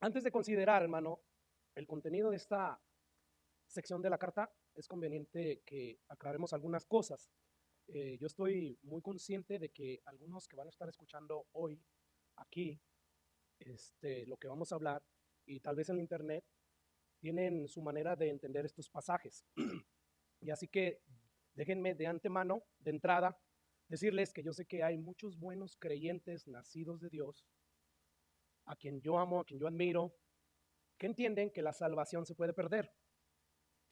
Antes de considerar, hermano, el contenido de esta sección de la carta, es conveniente que aclaremos algunas cosas. Yo estoy muy consciente de que algunos que van a estar escuchando hoy aquí, lo que vamos a hablar, y tal vez en internet, tienen su manera de entender estos pasajes. Y así que déjenme de antemano, de entrada, decirles que yo sé que hay muchos buenos creyentes nacidos de Dios, a quien yo amo, a quien yo admiro, que entienden que la salvación se puede perder.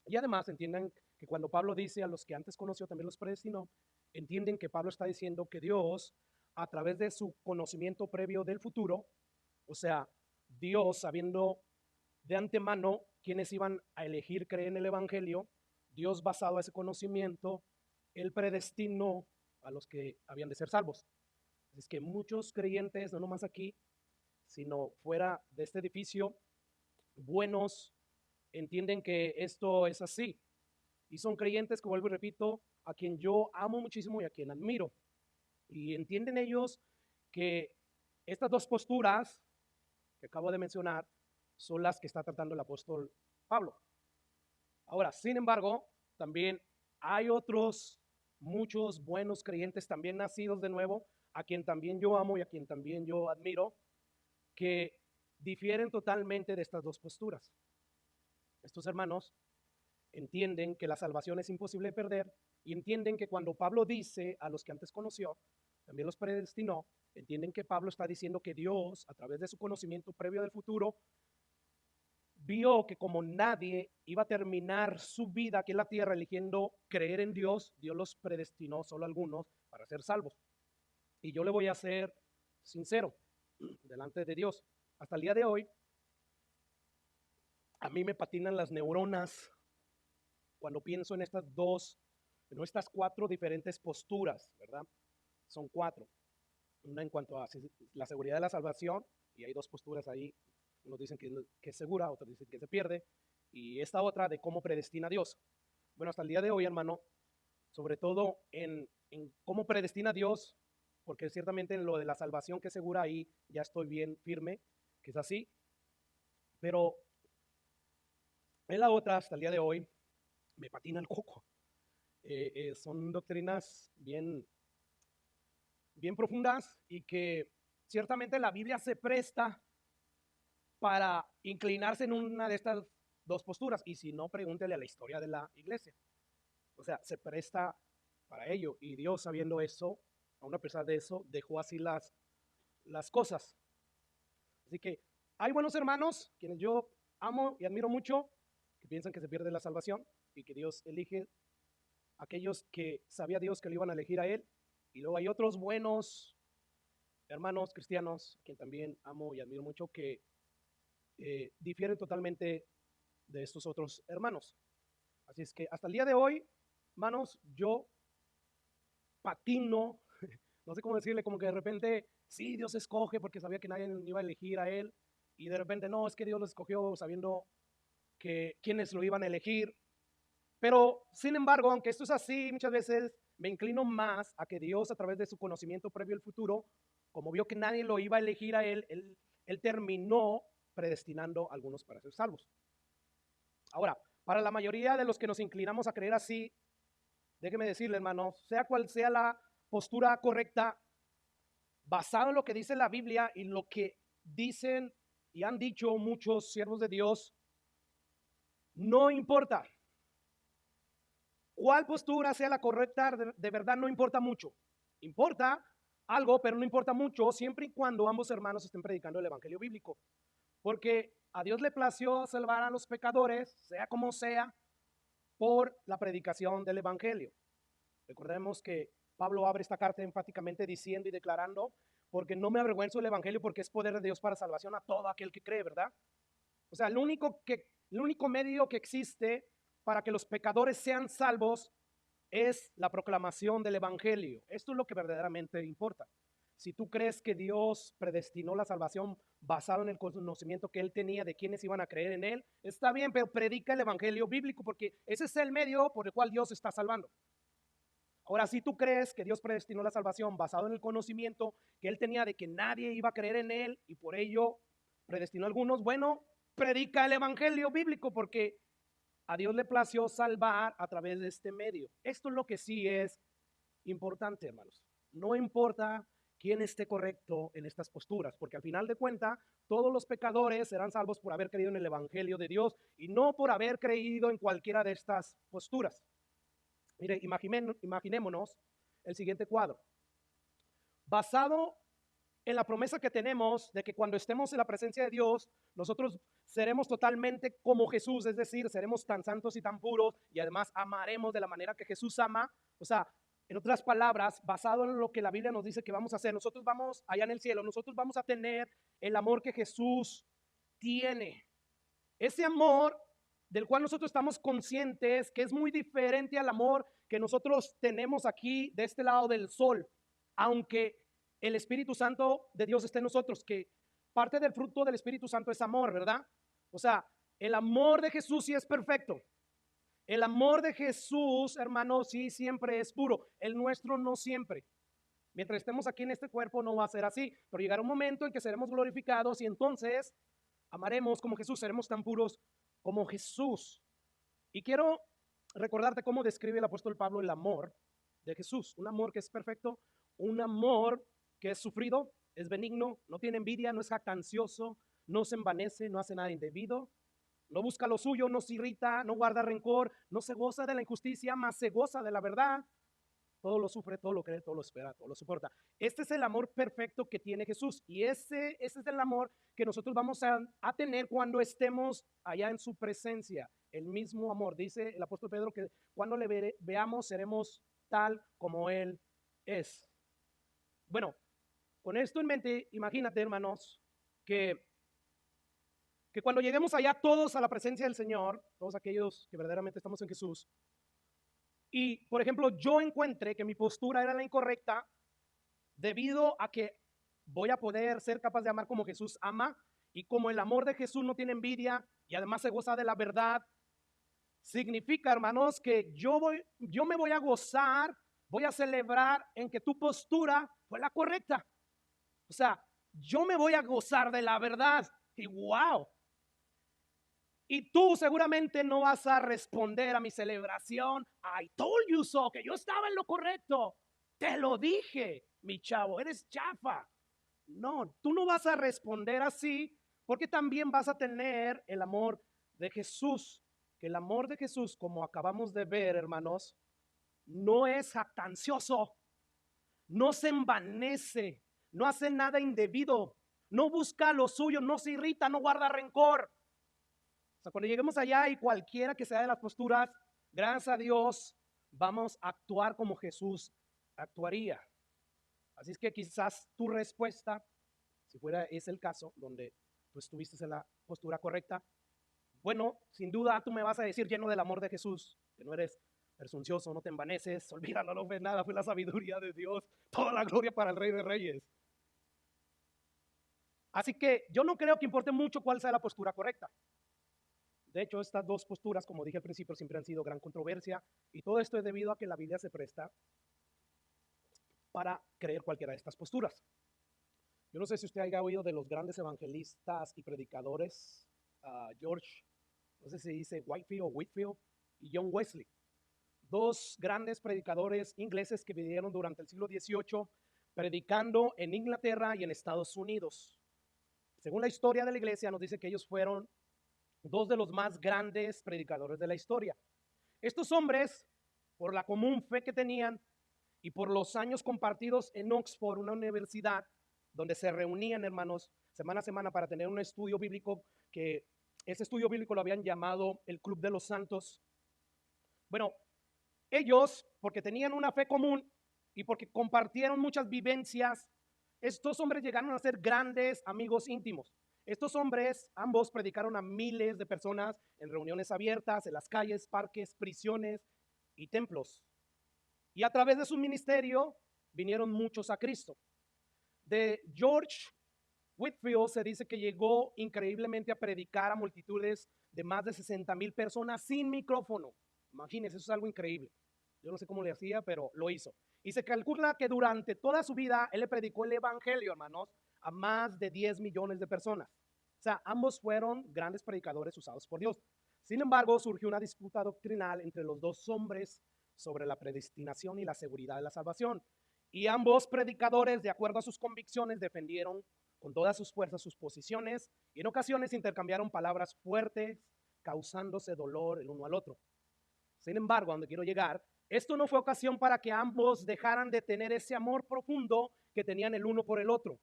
Y además entiendan que cuando Pablo dice a los que antes conoció también los predestinó, entienden que Pablo está diciendo que Dios, a través de su conocimiento previo del futuro, o sea, Dios sabiendo de antemano quienes iban a elegir creer en el Evangelio, Dios basado a ese conocimiento, Él predestinó a los que habían de ser salvos. Es que muchos creyentes, no nomás aquí, sino fuera de este edificio, buenos, entienden que esto es así. Y son creyentes, que vuelvo y repito, a quien yo amo muchísimo y a quien admiro. Y entienden ellos que estas dos posturas que acabo de mencionar son las que está tratando el apóstol Pablo. Ahora, sin embargo, también hay otros, muchos buenos creyentes también nacidos de nuevo, a quien también yo amo y a quien también yo admiro, que difieren totalmente de estas dos posturas. Estos hermanos entienden que la salvación es imposible de perder y entienden que cuando Pablo dice a los que antes conoció, también los predestinó, entienden que Pablo está diciendo que Dios, a través de su conocimiento previo del futuro, vio que como nadie iba a terminar su vida aquí en la tierra eligiendo creer en Dios, Dios los predestinó solo a algunos para ser salvos. Y yo le voy a ser sincero delante de Dios. Hasta el día de hoy, a mí me patinan las neuronas cuando pienso en estas dos, en estas cuatro diferentes posturas, ¿verdad? Son cuatro. Una en cuanto a la seguridad de la salvación, y hay dos posturas ahí. Unos dicen que es segura, otros dicen que se pierde, y esta otra de cómo predestina a Dios. Bueno, hasta el día de hoy, hermano, sobre todo en cómo predestina a Dios, porque ciertamente en lo de la salvación que es segura, ahí ya estoy bien firme, que es así, pero en la otra, hasta el día de hoy, me patina el coco. Son doctrinas bien profundas y que ciertamente la Biblia se presta para inclinarse en una de estas dos posturas. Y si no, pregúntele a la historia de la iglesia. O sea, se presta para ello. Y Dios, sabiendo eso, aún a pesar de eso, dejó así las cosas. Así que hay buenos hermanos, quienes yo amo y admiro mucho, que piensan que se pierde la salvación y que Dios elige a aquellos que sabía Dios que lo iban a elegir a Él. Y luego hay otros buenos hermanos cristianos, a quien también amo y admiro mucho, que difieren totalmente de estos otros hermanos. Así es que hasta el día de hoy, hermanos, yo patino, no sé cómo decirle, como que de repente, sí, Dios escoge porque sabía que nadie iba a elegir a Él, y de repente, no, es que Dios lo escogió sabiendo que quienes lo iban a elegir. Pero, sin embargo, aunque esto es así, muchas veces me inclino más a que Dios, a través de su conocimiento previo al futuro, como vio que nadie lo iba a elegir a él terminó predestinando a algunos para ser salvos. Ahora, para la mayoría de los que nos inclinamos a creer así, déjeme decirle, hermano, sea cual sea la postura correcta, basado en lo que dice la Biblia y lo que dicen y han dicho muchos siervos de Dios, no importa cuál postura sea la correcta, de verdad no importa mucho. Importa algo, pero no importa mucho, siempre y cuando ambos hermanos estén predicando el evangelio bíblico. Porque a Dios le plació salvar a los pecadores, sea como sea, por la predicación del evangelio. Recordemos que Pablo abre esta carta enfáticamente diciendo y declarando, porque no me avergüenzo del evangelio, porque es poder de Dios para salvación a todo aquel que cree, ¿verdad? O sea, el único medio que existe para que los pecadores sean salvos es la proclamación del evangelio. Esto es lo que verdaderamente importa. Si tú crees que Dios predestinó la salvación basado en el conocimiento que él tenía de quienes iban a creer en él, está bien, pero predica el evangelio bíblico, porque ese es el medio por el cual Dios está salvando. Ahora, si tú crees que Dios predestinó la salvación basado en el conocimiento que él tenía de que nadie iba a creer en él y por ello predestinó a algunos, bueno, predica el evangelio bíblico porque a Dios le plació salvar a través de este medio. Esto es lo que sí es importante, hermanos. No importa quién esté correcto en estas posturas, porque al final de cuentas, todos los pecadores serán salvos por haber creído en el evangelio de Dios y no por haber creído en cualquiera de estas posturas. Mire, imaginémonos el siguiente cuadro. Basado en la promesa que tenemos de que cuando estemos en la presencia de Dios, nosotros seremos totalmente como Jesús, es decir, seremos tan santos y tan puros y además amaremos de la manera que Jesús ama. O sea, en otras palabras, basado en lo que la Biblia nos dice que vamos a hacer, nosotros vamos allá en el cielo, nosotros vamos a tener el amor que Jesús tiene. Ese amor del cual nosotros estamos conscientes que es muy diferente al amor que nosotros tenemos aquí de este lado del sol, aunque el Espíritu Santo de Dios esté en nosotros, que parte del fruto del Espíritu Santo es amor, ¿verdad? O sea, el amor de Jesús sí es perfecto. El amor de Jesús, hermano, sí siempre es puro. El nuestro no siempre. Mientras estemos aquí en este cuerpo no va a ser así, pero llegará un momento en que seremos glorificados y entonces amaremos como Jesús, seremos tan puros como Jesús. Y quiero recordarte cómo describe el apóstol Pablo el amor de Jesús. Un amor que es perfecto, un amor que es sufrido, es benigno, no tiene envidia, no es jactancioso, no se envanece, no hace nada indebido, no busca lo suyo, no se irrita, no guarda rencor, no se goza de la injusticia, más se goza de la verdad. Todo lo sufre, todo lo cree, todo lo espera, todo lo soporta. Este es el amor perfecto que tiene Jesús y ese es el amor que nosotros vamos a tener cuando estemos allá en su presencia. El mismo amor, dice el apóstol Pedro, que cuando le veamos seremos tal como Él es. Bueno, con esto en mente, imagínate, hermanos, que cuando lleguemos allá todos a la presencia del Señor, todos aquellos que verdaderamente estamos en Jesús, y, por ejemplo, yo encuentre que mi postura era la incorrecta debido a que voy a poder ser capaz de amar como Jesús ama y como el amor de Jesús no tiene envidia y además se goza de la verdad, significa, hermanos, que yo me voy a gozar, voy a celebrar en que tu postura fue la correcta. O sea, yo me voy a gozar de la verdad y wow. Y tú seguramente no vas a responder a mi celebración. I told you so, que yo estaba en lo correcto. Te lo dije, mi chavo, eres chafa. No, tú no vas a responder así porque también vas a tener el amor de Jesús. Que el amor de Jesús, como acabamos de ver, hermanos, no es jactancioso, no se envanece, no hace nada indebido, no busca lo suyo, no se irrita, no guarda rencor. O sea, cuando lleguemos allá y cualquiera que sea de las posturas, gracias a Dios, vamos a actuar como Jesús actuaría. Así es que quizás tu respuesta, si fuera ese el caso, donde tú estuviste en la postura correcta, bueno, sin duda tú me vas a decir lleno del amor de Jesús, que no eres presuncioso, no te envaneces, olvídalo, no ves nada, fue la sabiduría de Dios, toda la gloria para el Rey de Reyes. Así que yo no creo que importe mucho cuál sea la postura correcta. De hecho, estas dos posturas, como dije al principio, siempre han sido gran controversia y todo esto es debido a que la Biblia se presta para creer cualquiera de estas posturas. Yo no sé si usted haya oído de los grandes evangelistas y predicadores, George, no sé si dice Whitefield y John Wesley, dos grandes predicadores ingleses que vivieron durante el siglo XVIII predicando en Inglaterra y en Estados Unidos. Según la historia de la iglesia nos dice que ellos fueron dos de los más grandes predicadores de la historia. Estos hombres, por la común fe que tenían y por los años compartidos en Oxford, una universidad donde se reunían, hermanos, semana a semana para tener un estudio bíblico, que ese estudio bíblico lo habían llamado el Club de los Santos. Bueno, ellos, porque tenían una fe común y porque compartieron muchas vivencias, estos hombres llegaron a ser grandes amigos íntimos. Estos hombres, ambos predicaron a miles de personas en reuniones abiertas, en las calles, parques, prisiones y templos. Y a través de su ministerio vinieron muchos a Cristo. De George Whitefield se dice que llegó increíblemente a predicar a multitudes de más de 60,000 personas sin micrófono. Imagínense, eso es algo increíble. Yo no sé cómo le hacía, pero lo hizo. Y se calcula que durante toda su vida él le predicó el evangelio, hermanos, a más de 10 millones de personas. O sea, ambos fueron grandes predicadores usados por Dios. Sin embargo, surgió una disputa doctrinal entre los dos hombres sobre la predestinación y la seguridad de la salvación. Y ambos predicadores, de acuerdo a sus convicciones, defendieron con todas sus fuerzas sus posiciones y en ocasiones intercambiaron palabras fuertes, causándose dolor el uno al otro. Sin embargo, a donde quiero llegar, esto no fue ocasión para que ambos dejaran de tener ese amor profundo que tenían el uno por el otro.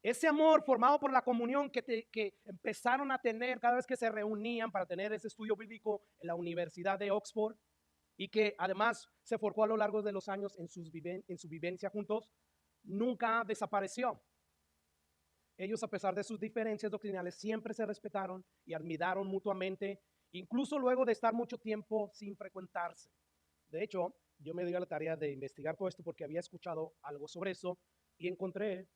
Ese amor formado por la comunión que empezaron a tener cada vez que se reunían para tener ese estudio bíblico en la Universidad de Oxford y que además se forjó a lo largo de los años en su vivencia juntos, nunca desapareció. Ellos, a pesar de sus diferencias doctrinales, siempre se respetaron y admiraron mutuamente, incluso luego de estar mucho tiempo sin frecuentarse. De hecho, yo me di a la tarea de investigar todo esto porque había escuchado algo sobre eso y encontré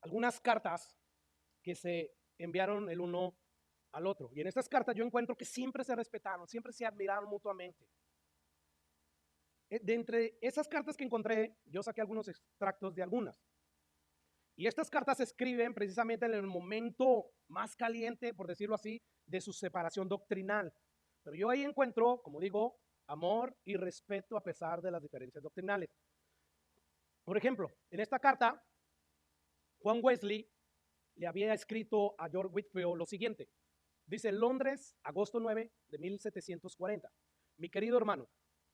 algunas cartas que se enviaron el uno al otro. Y en estas cartas yo encuentro que siempre se respetaron, siempre se admiraron mutuamente. De entre esas cartas que encontré, yo saqué algunos extractos de algunas. Y estas cartas se escriben precisamente en el momento más caliente, por decirlo así, de su separación doctrinal. Pero yo ahí encuentro, como digo, amor y respeto a pesar de las diferencias doctrinales. Por ejemplo, en esta carta, Juan Wesley le había escrito a George Whitefield lo siguiente. Dice: Londres, agosto 9 de 1740. Mi querido hermano,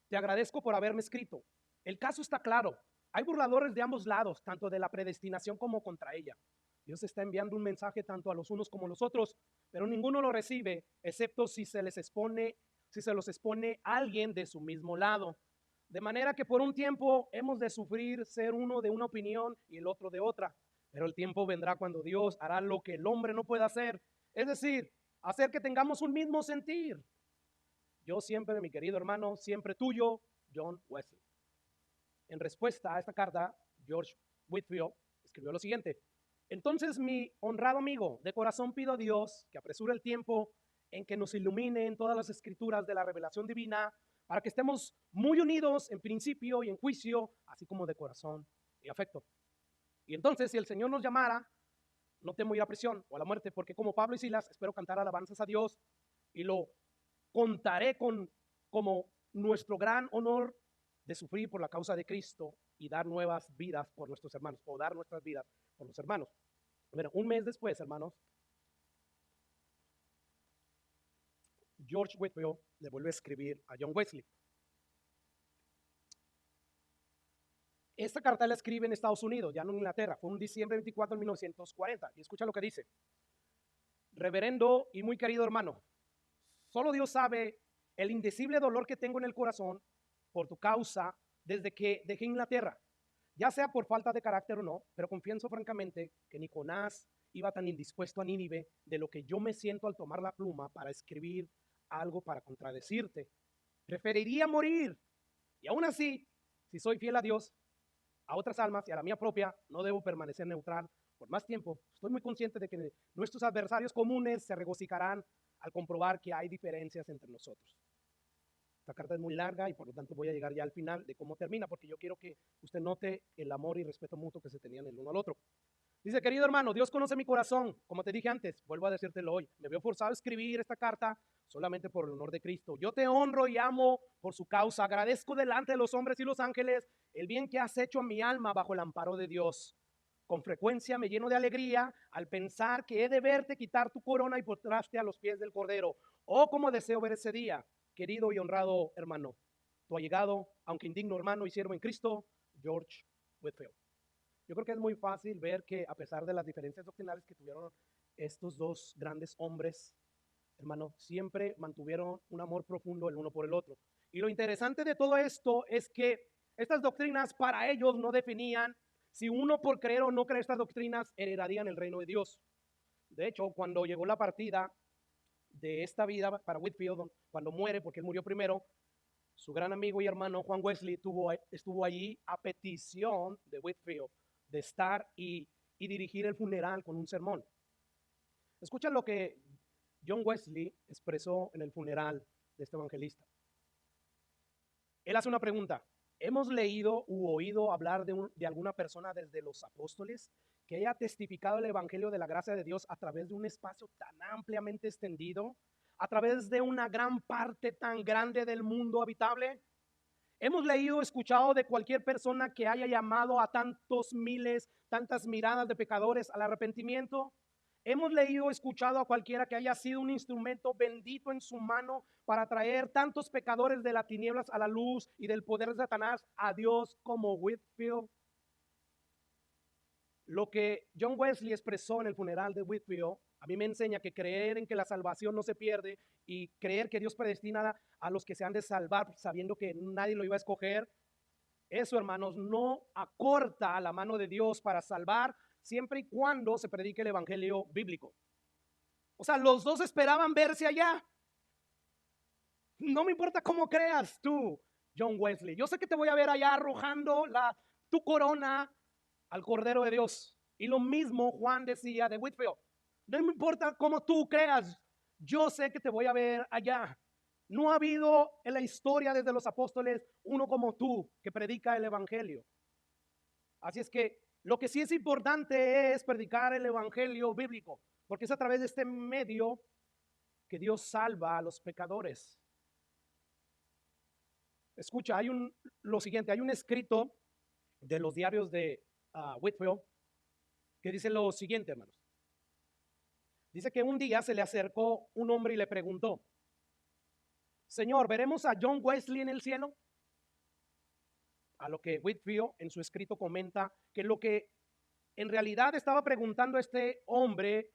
te agradezco por haberme escrito. El caso está claro. Hay burladores de ambos lados, tanto de la predestinación como contra ella. Dios está enviando un mensaje tanto a los unos como a los otros, pero ninguno lo recibe, excepto si se los expone alguien de su mismo lado. De manera que por un tiempo hemos de sufrir ser uno de una opinión y el otro de otra. Pero el tiempo vendrá cuando Dios hará lo que el hombre no puede hacer, es decir, hacer que tengamos un mismo sentir. Yo siempre, mi querido hermano, siempre tuyo, John Wesley. En respuesta a esta carta, George Whitefield escribió lo siguiente: entonces, mi honrado amigo, de corazón pido a Dios que apresure el tiempo en que nos ilumine en todas las escrituras de la revelación divina, para que estemos muy unidos en principio y en juicio, así como de corazón y afecto. Y entonces, si el Señor nos llamara, no temo ir a prisión o a la muerte, porque como Pablo y Silas espero cantar alabanzas a Dios y lo contaré como nuestro gran honor de sufrir por la causa de Cristo y dar nuevas vidas por nuestros hermanos, o dar nuestras vidas por los hermanos. Bueno, un mes después, hermanos, George Whitefield le vuelve a escribir a John Wesley. Esta carta la escribe en Estados Unidos, ya no en Inglaterra. Fue un diciembre 24 de 1940. Y escucha lo que dice: reverendo y muy querido hermano, solo Dios sabe el indecible dolor que tengo en el corazón por tu causa desde que dejé Inglaterra, ya sea por falta de carácter o no, pero confieso francamente que ni Jonás iba tan indispuesto a Nínive de lo que yo me siento al tomar la pluma para escribir algo para contradecirte. Preferiría morir, y aún así, si soy fiel a Dios, a otras almas y a la mía propia, no debo permanecer neutral por más tiempo. Estoy muy consciente de que nuestros adversarios comunes se regocijarán al comprobar que hay diferencias entre nosotros. Esta carta es muy larga y por lo tanto voy a llegar ya al final de cómo termina, porque yo quiero que usted note el amor y respeto mutuo que se tenían el uno al otro. Dice: querido hermano, Dios conoce mi corazón. Como te dije antes, vuelvo a decírtelo hoy. Me veo forzado a escribir esta carta solamente por el honor de Cristo. Yo te honro y amo por su causa. Agradezco delante de los hombres y los ángeles el bien que has hecho a mi alma bajo el amparo de Dios. Con frecuencia me lleno de alegría al pensar que he de verte quitar tu corona y postrarte a los pies del Cordero. Oh, cómo deseo ver ese día, querido y honrado hermano. Tu allegado, aunque indigno hermano y siervo en Cristo, George Whitefield. Yo creo que es muy fácil ver que a pesar de las diferencias doctrinales que tuvieron estos dos grandes hombres, hermano, siempre mantuvieron un amor profundo el uno por el otro. Y lo interesante de todo esto es que estas doctrinas para ellos no definían si uno por creer o no creer estas doctrinas heredarían el reino de Dios. De hecho, cuando llegó la partida de esta vida para Whitefield, cuando muere, porque él murió primero, su gran amigo y hermano Juan Wesley estuvo allí a petición de Whitefield de estar y dirigir el funeral con un sermón. Escucha lo que John Wesley expresó en el funeral de este evangelista. Él hace una pregunta: ¿hemos leído u oído hablar de alguna persona desde los apóstoles que haya testificado el evangelio de la gracia de Dios a través de un espacio tan ampliamente extendido, a través de una gran parte tan grande del mundo habitable? Hemos leído, escuchado de cualquier persona que haya llamado a tantos miles, tantas miradas de pecadores al arrepentimiento. Hemos leído, escuchado a cualquiera que haya sido un instrumento bendito en su mano para traer tantos pecadores de las tinieblas a la luz y del poder de Satanás a Dios, como Whitefield. Lo que John Wesley expresó en el funeral de Whitefield a mí me enseña que creer en que la salvación no se pierde y creer que Dios predestina a los que se han de salvar sabiendo que nadie lo iba a escoger, eso, hermanos, no acorta la mano de Dios para salvar siempre y cuando se predique el evangelio bíblico. O sea, los dos esperaban verse allá. No me importa cómo creas tú, John Wesley. Yo sé que te voy a ver allá arrojando tu corona al Cordero de Dios. Y lo mismo Juan decía de Whitefield. No me importa cómo tú creas, yo sé que te voy a ver allá. No ha habido en la historia desde los apóstoles uno como tú que predica el evangelio. Así es que lo que sí es importante es predicar el evangelio bíblico, porque es a través de este medio que Dios salva a los pecadores. Escucha, lo siguiente, hay un escrito de los diarios de Whitefield que dice lo siguiente, hermanos. Dice que un día se le acercó un hombre y le preguntó: Señor, ¿veremos a John Wesley en el cielo? A lo que Whitefield en su escrito comenta que lo que en realidad estaba preguntando este hombre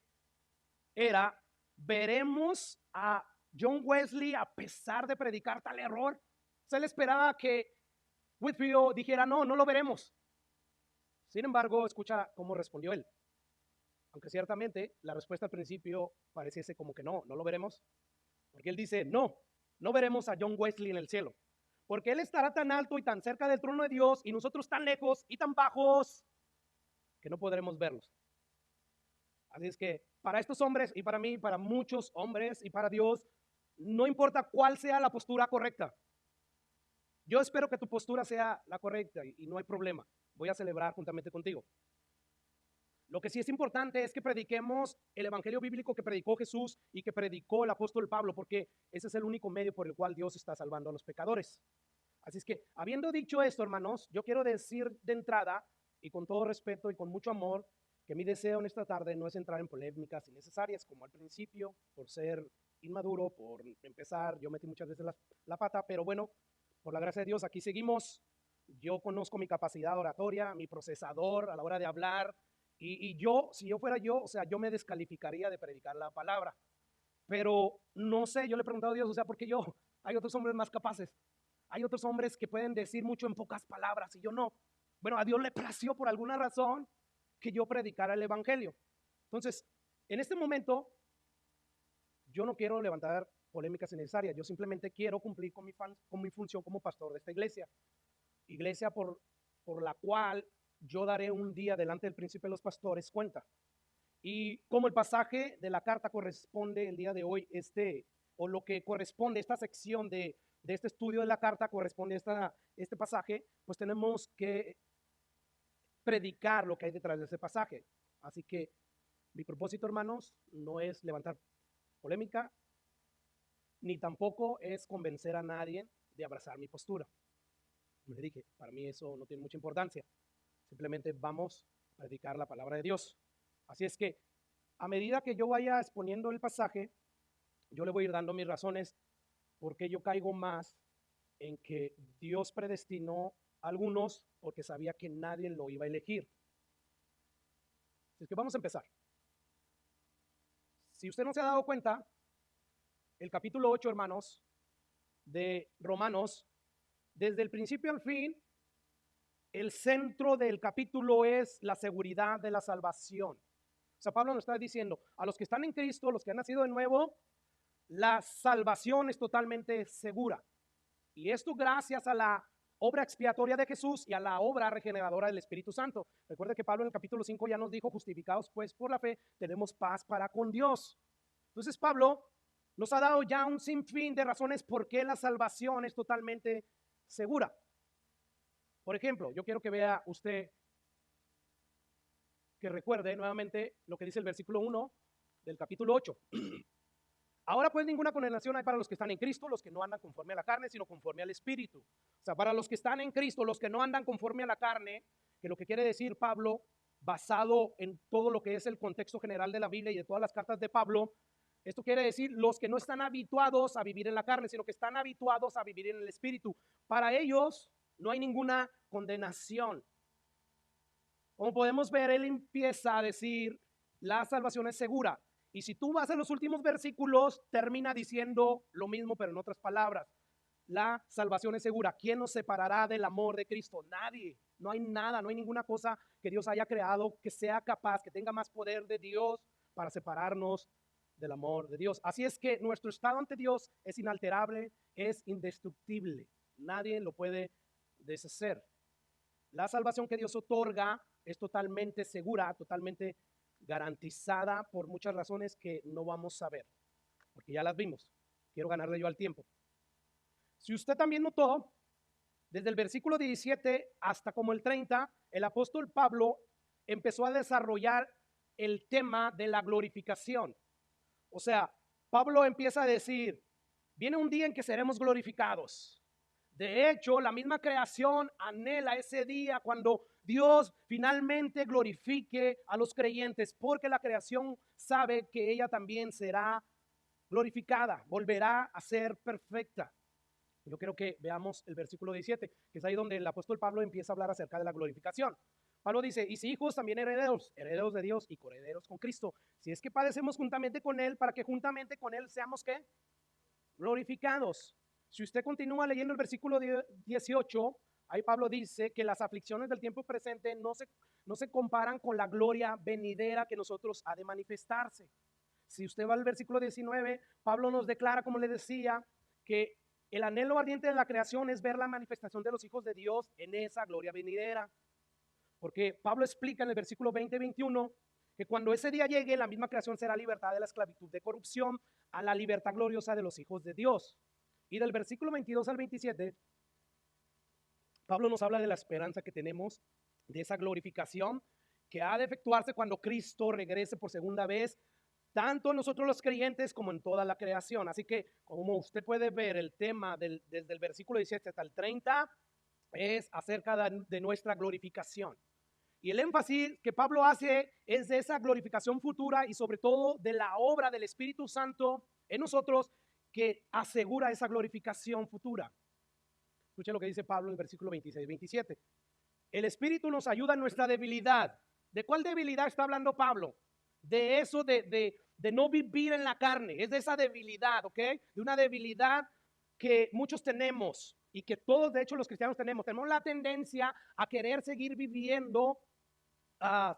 era: ¿veremos a John Wesley a pesar de predicar tal error? Se le esperaba que Whitefield dijera: no, no lo veremos. Sin embargo, escucha cómo respondió él. Aunque ciertamente la respuesta al principio pareciese como que no lo veremos. Porque él dice: no veremos a John Wesley en el cielo. Porque él estará tan alto y tan cerca del trono de Dios y nosotros tan lejos y tan bajos que no podremos verlos. Así es que para estos hombres y para mí, para muchos hombres y para Dios, no importa cuál sea la postura correcta. Yo espero que tu postura sea la correcta y no hay problema. Voy a celebrar juntamente contigo. Lo que sí es importante es que prediquemos el evangelio bíblico que predicó Jesús y que predicó el apóstol Pablo, porque ese es el único medio por el cual Dios está salvando a los pecadores. Así es que, habiendo dicho esto, hermanos, yo quiero decir de entrada y con todo respeto y con mucho amor que mi deseo en esta tarde no es entrar en polémicas innecesarias como al principio, por ser inmaduro, por empezar, yo metí muchas veces la pata, pero bueno, por la gracia de Dios, aquí seguimos. Yo conozco mi capacidad oratoria, mi procesador a la hora de hablar, y yo, si yo fuera yo, o sea, yo me descalificaría de predicar la palabra. Pero no sé, yo le he preguntado a Dios, o sea, ¿por qué yo? Hay otros hombres más capaces. Hay otros hombres que pueden decir mucho en pocas palabras y yo no. Bueno, a Dios le plació por alguna razón que yo predicara el evangelio. Entonces, en este momento, yo no quiero levantar polémicas innecesarias. Yo simplemente quiero cumplir con mi función como pastor de esta iglesia. Iglesia por la cual yo daré un día delante del príncipe de los pastores cuenta. Y como el pasaje de la carta corresponde el día de hoy, o lo que corresponde, esta sección de este estudio de la carta corresponde a este pasaje, pues tenemos que predicar lo que hay detrás de ese pasaje. Así que mi propósito, hermanos, no es levantar polémica, ni tampoco es convencer a nadie de abrazar mi postura. Como le dije, para mí eso no tiene mucha importancia. Simplemente vamos a predicar la palabra de Dios. Así es que a medida que yo vaya exponiendo el pasaje, yo le voy a ir dando mis razones porque yo caigo más en que Dios predestinó a algunos porque sabía que nadie lo iba a elegir. Así es que vamos a empezar. Si usted no se ha dado cuenta, el capítulo 8, hermanos, de Romanos, desde el principio al fin, el centro del capítulo es la seguridad de la salvación. O sea, Pablo nos está diciendo, a los que están en Cristo, los que han nacido de nuevo, la salvación es totalmente segura. Y esto gracias a la obra expiatoria de Jesús y a la obra regeneradora del Espíritu Santo. Recuerde que Pablo en el capítulo 5 ya nos dijo: justificados pues por la fe, tenemos paz para con Dios. Entonces Pablo nos ha dado ya un sinfín de razones por qué la salvación es totalmente segura. Por ejemplo, yo quiero que vea usted que recuerde nuevamente lo que dice el versículo 1 del capítulo 8. Ahora pues ninguna condenación hay para los que están en Cristo, los que no andan conforme a la carne, sino conforme al Espíritu. O sea, para los que están en Cristo, los que no andan conforme a la carne, que lo que quiere decir Pablo, basado en todo lo que es el contexto general de la Biblia y de todas las cartas de Pablo, esto quiere decir los que no están habituados a vivir en la carne, sino que están habituados a vivir en el Espíritu. Para ellos no hay ninguna condenación. Como podemos ver, él empieza a decir, la salvación es segura. Y si tú vas a los últimos versículos, termina diciendo lo mismo, pero en otras palabras. La salvación es segura. ¿Quién nos separará del amor de Cristo? Nadie. No hay nada, no hay ninguna cosa que Dios haya creado que sea capaz, que tenga más poder de Dios para separarnos del amor de Dios. Así es que nuestro estado ante Dios es inalterable, es indestructible. Nadie lo puede deshacer. La salvación que Dios otorga es totalmente segura, totalmente garantizada por muchas razones que no vamos a ver, porque ya las vimos. Quiero ganarle yo al tiempo. Si usted también notó, desde el versículo 17 hasta como el 30, el apóstol Pablo empezó a desarrollar el tema de la glorificación. O sea, Pablo empieza a decir, viene un día en que seremos glorificados. De hecho, la misma creación anhela ese día cuando Dios finalmente glorifique a los creyentes, porque la creación sabe que ella también será glorificada, volverá a ser perfecta. Yo quiero que veamos el versículo 17, que es ahí donde el apóstol Pablo empieza a hablar acerca de la glorificación. Pablo dice, y si hijos también herederos, herederos de Dios y coherederos con Cristo, si es que padecemos juntamente con Él, para que juntamente con Él seamos, ¿qué? Glorificados. Si usted continúa leyendo el versículo 18, ahí Pablo dice que las aflicciones del tiempo presente no se comparan con la gloria venidera que nosotros ha de manifestarse. Si usted va al versículo 19, Pablo nos declara, como le decía, que el anhelo ardiente de la creación es ver la manifestación de los hijos de Dios en esa gloria venidera. Porque Pablo explica en el versículo 20-21 que cuando ese día llegue, la misma creación será libertada de la esclavitud de corrupción a la libertad gloriosa de los hijos de Dios. Y del versículo 22 al 27, Pablo nos habla de la esperanza que tenemos de esa glorificación que ha de efectuarse cuando Cristo regrese por segunda vez, tanto en nosotros los creyentes como en toda la creación. Así que, como usted puede ver, el tema desde el versículo 17 hasta el 30 es acerca de nuestra glorificación. Y el énfasis que Pablo hace es de esa glorificación futura y sobre todo de la obra del Espíritu Santo en nosotros que asegura esa glorificación futura. Escuchen lo que dice Pablo en el versículo 26-27. El Espíritu nos ayuda en nuestra debilidad. ¿De cuál debilidad está hablando Pablo? De eso de no vivir en la carne. Es de esa debilidad, ¿ok? De una debilidad que muchos tenemos y que todos, de hecho, los cristianos tenemos. Tenemos la tendencia a querer seguir viviendo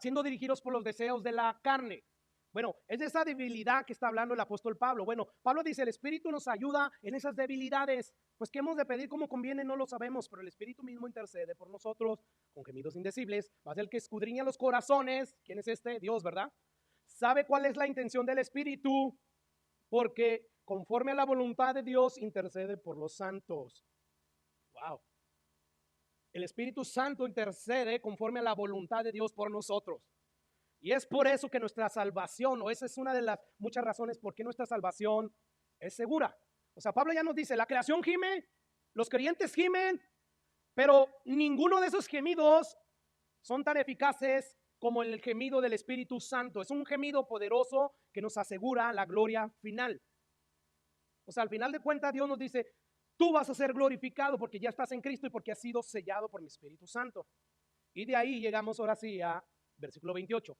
siendo dirigidos por los deseos de la carne. Bueno, es de esa debilidad que está hablando el apóstol Pablo. Bueno, Pablo dice, el Espíritu nos ayuda en esas debilidades. Pues, ¿qué hemos de pedir como conviene? No lo sabemos, pero el Espíritu mismo intercede por nosotros con gemidos indecibles. Va a ser el que escudriña los corazones. ¿Quién es este? Dios, ¿verdad? Sabe cuál es la intención del Espíritu, porque conforme a la voluntad de Dios intercede por los santos. Wow. El Espíritu Santo intercede conforme a la voluntad de Dios por nosotros. Y es por eso que nuestra salvación, o esa es una de las muchas razones por qué nuestra salvación es segura. O sea, Pablo ya nos dice, la creación gime, los creyentes gimen, pero ninguno de esos gemidos son tan eficaces como el gemido del Espíritu Santo. Es un gemido poderoso que nos asegura la gloria final. O sea, al final de cuentas Dios nos dice, tú vas a ser glorificado porque ya estás en Cristo y porque has sido sellado por mi Espíritu Santo. Y de ahí llegamos ahora sí a versículo 28.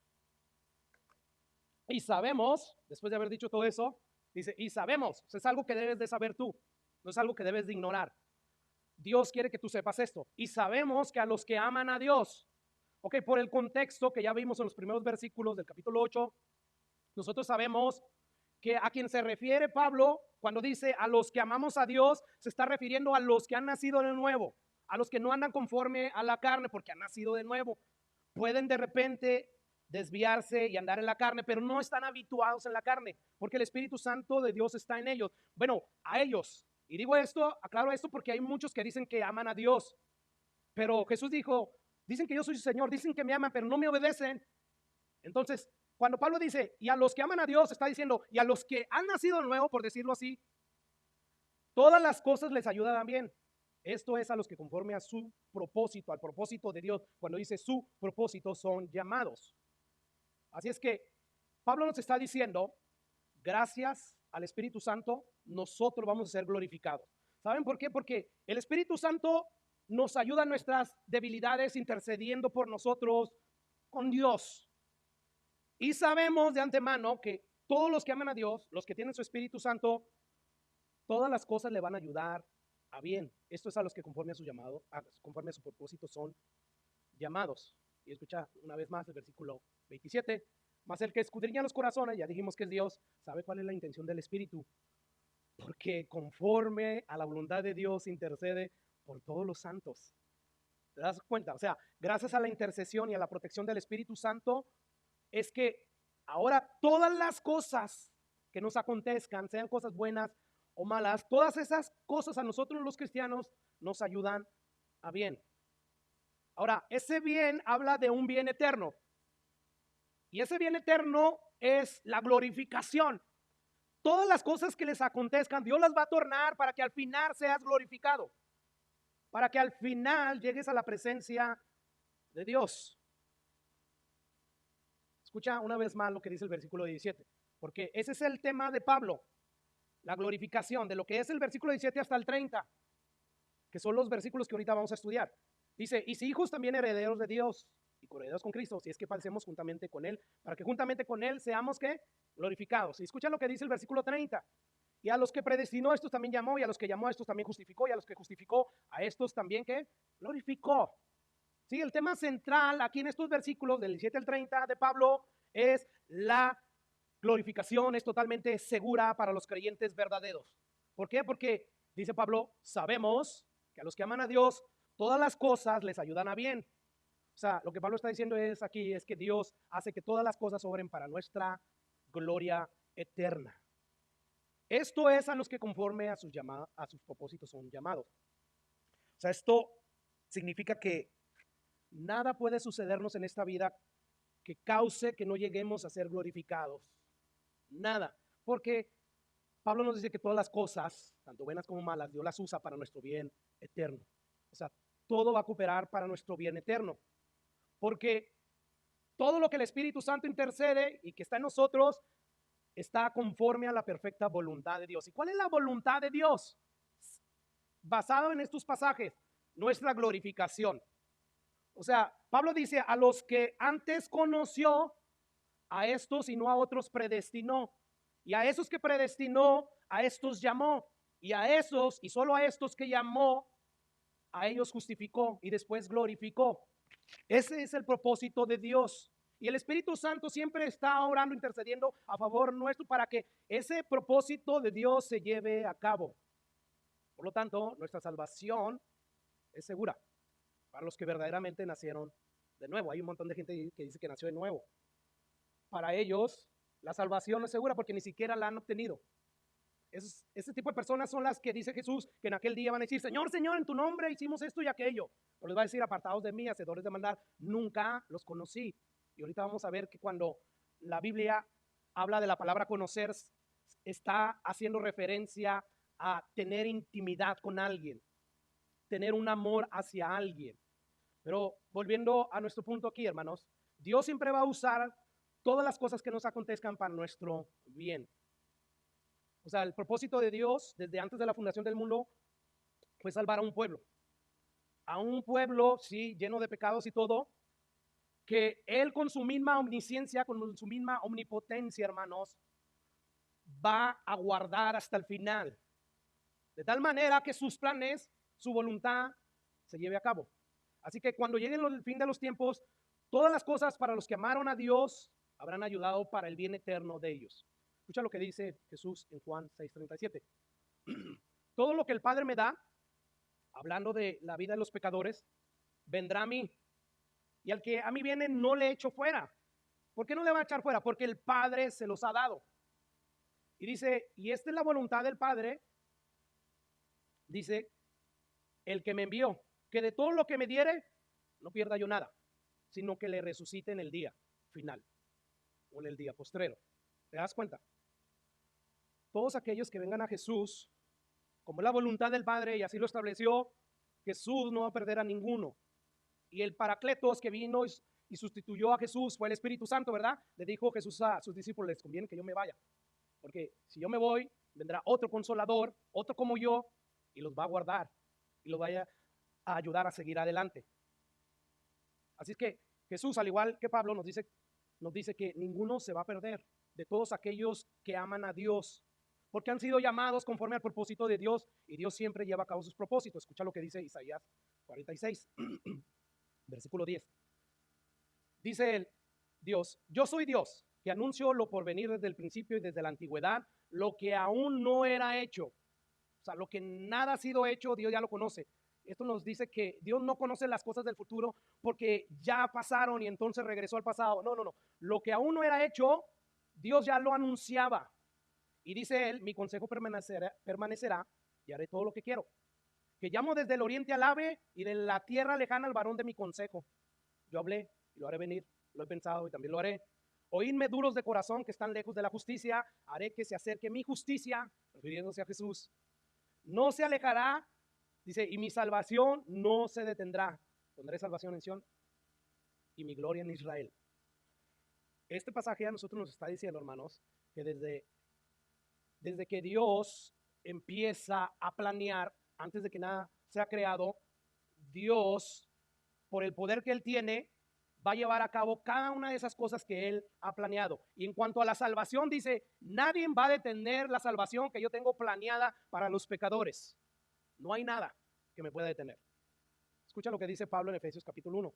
Y sabemos, después de haber dicho todo eso, dice, y sabemos, o sea, es algo que debes de saber tú, no es algo que debes de ignorar. Dios quiere que tú sepas esto. Y sabemos que a los que aman a Dios, ok, por el contexto que ya vimos en los primeros versículos del capítulo 8, nosotros sabemos que a quien se refiere Pablo cuando dice a los que amamos a Dios, se está refiriendo a los que han nacido de nuevo, a los que no andan conforme a la carne porque han nacido de nuevo. Pueden de repente desviarse y andar en la carne, pero no están habituados en la carne, porque el Espíritu Santo de Dios está en ellos. Bueno, a ellos. Y digo esto, aclaro esto porque hay muchos que dicen que aman a Dios, pero Jesús dijo, dicen que yo soy su Señor, dicen que me aman, pero no me obedecen. Entonces, cuando Pablo dice, y a los que aman a Dios, está diciendo, y a los que han nacido de nuevo, por decirlo así, todas las cosas les ayudan bien. Esto es a los que conforme a su propósito, al propósito de Dios, cuando dice su propósito, son llamados. Así es que Pablo nos está diciendo, gracias al Espíritu Santo, nosotros vamos a ser glorificados. ¿Saben por qué? Porque el Espíritu Santo nos ayuda en nuestras debilidades, intercediendo por nosotros con Dios. Y sabemos de antemano que todos los que aman a Dios, los que tienen su Espíritu Santo, todas las cosas le van a ayudar a bien. Esto es a los que conforme a su llamado, conforme a su propósito son llamados. Y escucha una vez más el versículo 27. Mas el que escudriña los corazones, ya dijimos que es Dios, sabe cuál es la intención del Espíritu. Porque conforme a la voluntad de Dios intercede por todos los santos. ¿Te das cuenta? O sea, gracias a la intercesión y a la protección del Espíritu Santo, es que ahora todas las cosas que nos acontezcan, sean cosas buenas o malas, todas esas cosas a nosotros los cristianos nos ayudan a bien. Ahora, ese bien habla de un bien eterno. Y ese bien eterno es la glorificación. Todas las cosas que les acontezcan, Dios las va a tornar para que al final seas glorificado. Para que al final llegues a la presencia de Dios. Escucha una vez más lo que dice el versículo 17. Porque ese es el tema de Pablo. La glorificación, de lo que es el versículo 17 hasta el 30. Que son los versículos que ahorita vamos a estudiar. Dice, y si hijos también herederos de Dios y coherederos con Cristo, si es que padecemos juntamente con Él, para que juntamente con Él seamos ¿qué? Glorificados. Y escucha lo que dice el versículo 30. Y a los que predestinó, a estos también llamó, y a los que llamó, a estos también justificó, y a los que justificó, a estos también ¿qué? Glorificó. Sí, el tema central aquí en estos versículos del 17 al 30 de Pablo es la glorificación, es totalmente segura para los creyentes verdaderos. ¿Por qué? Porque, dice Pablo, sabemos que a los que aman a Dios, todas las cosas les ayudan a bien. O sea, lo que Pablo está diciendo es aquí, es que Dios hace que todas las cosas obren para nuestra gloria eterna. Esto es a los que conforme a sus propósitos son llamados. O sea, esto significa que nada puede sucedernos en esta vida que cause que no lleguemos a ser glorificados. Nada. Porque Pablo nos dice que todas las cosas, tanto buenas como malas, Dios las usa para nuestro bien eterno. O sea, todo va a cooperar para nuestro bien eterno. Porque todo lo que el Espíritu Santo intercede y que está en nosotros está conforme a la perfecta voluntad de Dios. ¿Y cuál es la voluntad de Dios? Basado en estos pasajes, nuestra glorificación. O sea, Pablo dice, a los que antes conoció, a estos y no a otros predestinó. Y a esos que predestinó, a estos llamó. Y a esos, y solo a estos que llamó, a ellos justificó y después glorificó. Ese es el propósito de Dios. Y el Espíritu Santo siempre está orando, intercediendo a favor nuestro para que ese propósito de Dios se lleve a cabo. Por lo tanto, nuestra salvación es segura para los que verdaderamente nacieron de nuevo. Hay un montón de gente que dice que nació de nuevo. Para ellos, la salvación es segura porque ni siquiera la han obtenido. Ese tipo de personas son las que dice Jesús que en aquel día van a decir, Señor, Señor, en tu nombre hicimos esto y aquello. Pero les va a decir, apartados de mí, hacedores de maldad, nunca los conocí. Y ahorita vamos a ver que cuando la Biblia habla de la palabra conocer, está haciendo referencia a tener intimidad con alguien, tener un amor hacia alguien. Pero volviendo a nuestro punto aquí, hermanos, Dios siempre va a usar todas las cosas que nos acontezcan para nuestro bien. O sea, el propósito de Dios desde antes de la fundación del mundo fue salvar a un pueblo. A un pueblo, sí, lleno de pecados y todo, que Él con su misma omnisciencia, con su misma omnipotencia, hermanos, va a guardar hasta el final. De tal manera que sus planes, su voluntad, se lleve a cabo. Así que cuando llegue el fin de los tiempos, todas las cosas para los que amaron a Dios habrán ayudado para el bien eterno de ellos. Escucha lo que dice Jesús en Juan 6:37. Todo lo que el Padre me da, hablando de la vida de los pecadores, vendrá a mí. Y al que a mí viene no le echo fuera. ¿Por qué no le va a echar fuera? Porque el Padre se los ha dado. Y dice, y esta es la voluntad del Padre, dice, el que me envió, que de todo lo que me diere, no pierda yo nada, sino que le resucite en el día final. o en el día postrero. ¿Te das cuenta? Todos aquellos que vengan a Jesús, como es la voluntad del Padre y así lo estableció, Jesús no va a perder a ninguno. Y el Paracletos que vino y sustituyó a Jesús fue el Espíritu Santo, ¿verdad? Le dijo Jesús a sus discípulos: les conviene que yo me vaya, porque si yo me voy, vendrá otro consolador, otro como yo, y los va a guardar y los vaya a ayudar a seguir adelante. Así es que Jesús, al igual que Pablo, nos dice que ninguno se va a perder de todos aquellos que aman a Dios, porque han sido llamados conforme al propósito de Dios, y Dios siempre lleva a cabo sus propósitos. Escucha lo que dice Isaías 46, versículo 10. Dice él, Dios: yo soy Dios, que anuncio lo por venir desde el principio y desde la antigüedad, lo que aún no era hecho. O sea, lo que nada ha sido hecho, Dios ya lo conoce. Esto nos dice que Dios no conoce las cosas del futuro porque ya pasaron y entonces regresó al pasado. No. Lo que aún no era hecho, Dios ya lo anunciaba. Y dice él: mi consejo permanecerá y haré todo lo que quiero. Que llamo desde el oriente al ave y de la tierra lejana al varón de mi consejo. Yo hablé y lo haré venir, lo he pensado y también lo haré. Oídme, duros de corazón que están lejos de la justicia, haré que se acerque mi justicia, refiriéndose a Jesús. No se alejará, dice, y mi salvación no se detendrá. Pondré salvación en Sión y mi gloria en Israel. Este pasaje a nosotros nos está diciendo, hermanos, que desde que Dios empieza a planear, antes de que nada sea creado, Dios, por el poder que Él tiene, va a llevar a cabo cada una de esas cosas que Él ha planeado. Y en cuanto a la salvación, dice: nadie va a detener la salvación que yo tengo planeada para los pecadores. No hay nada que me pueda detener. Escucha lo que dice Pablo en Efesios capítulo 1,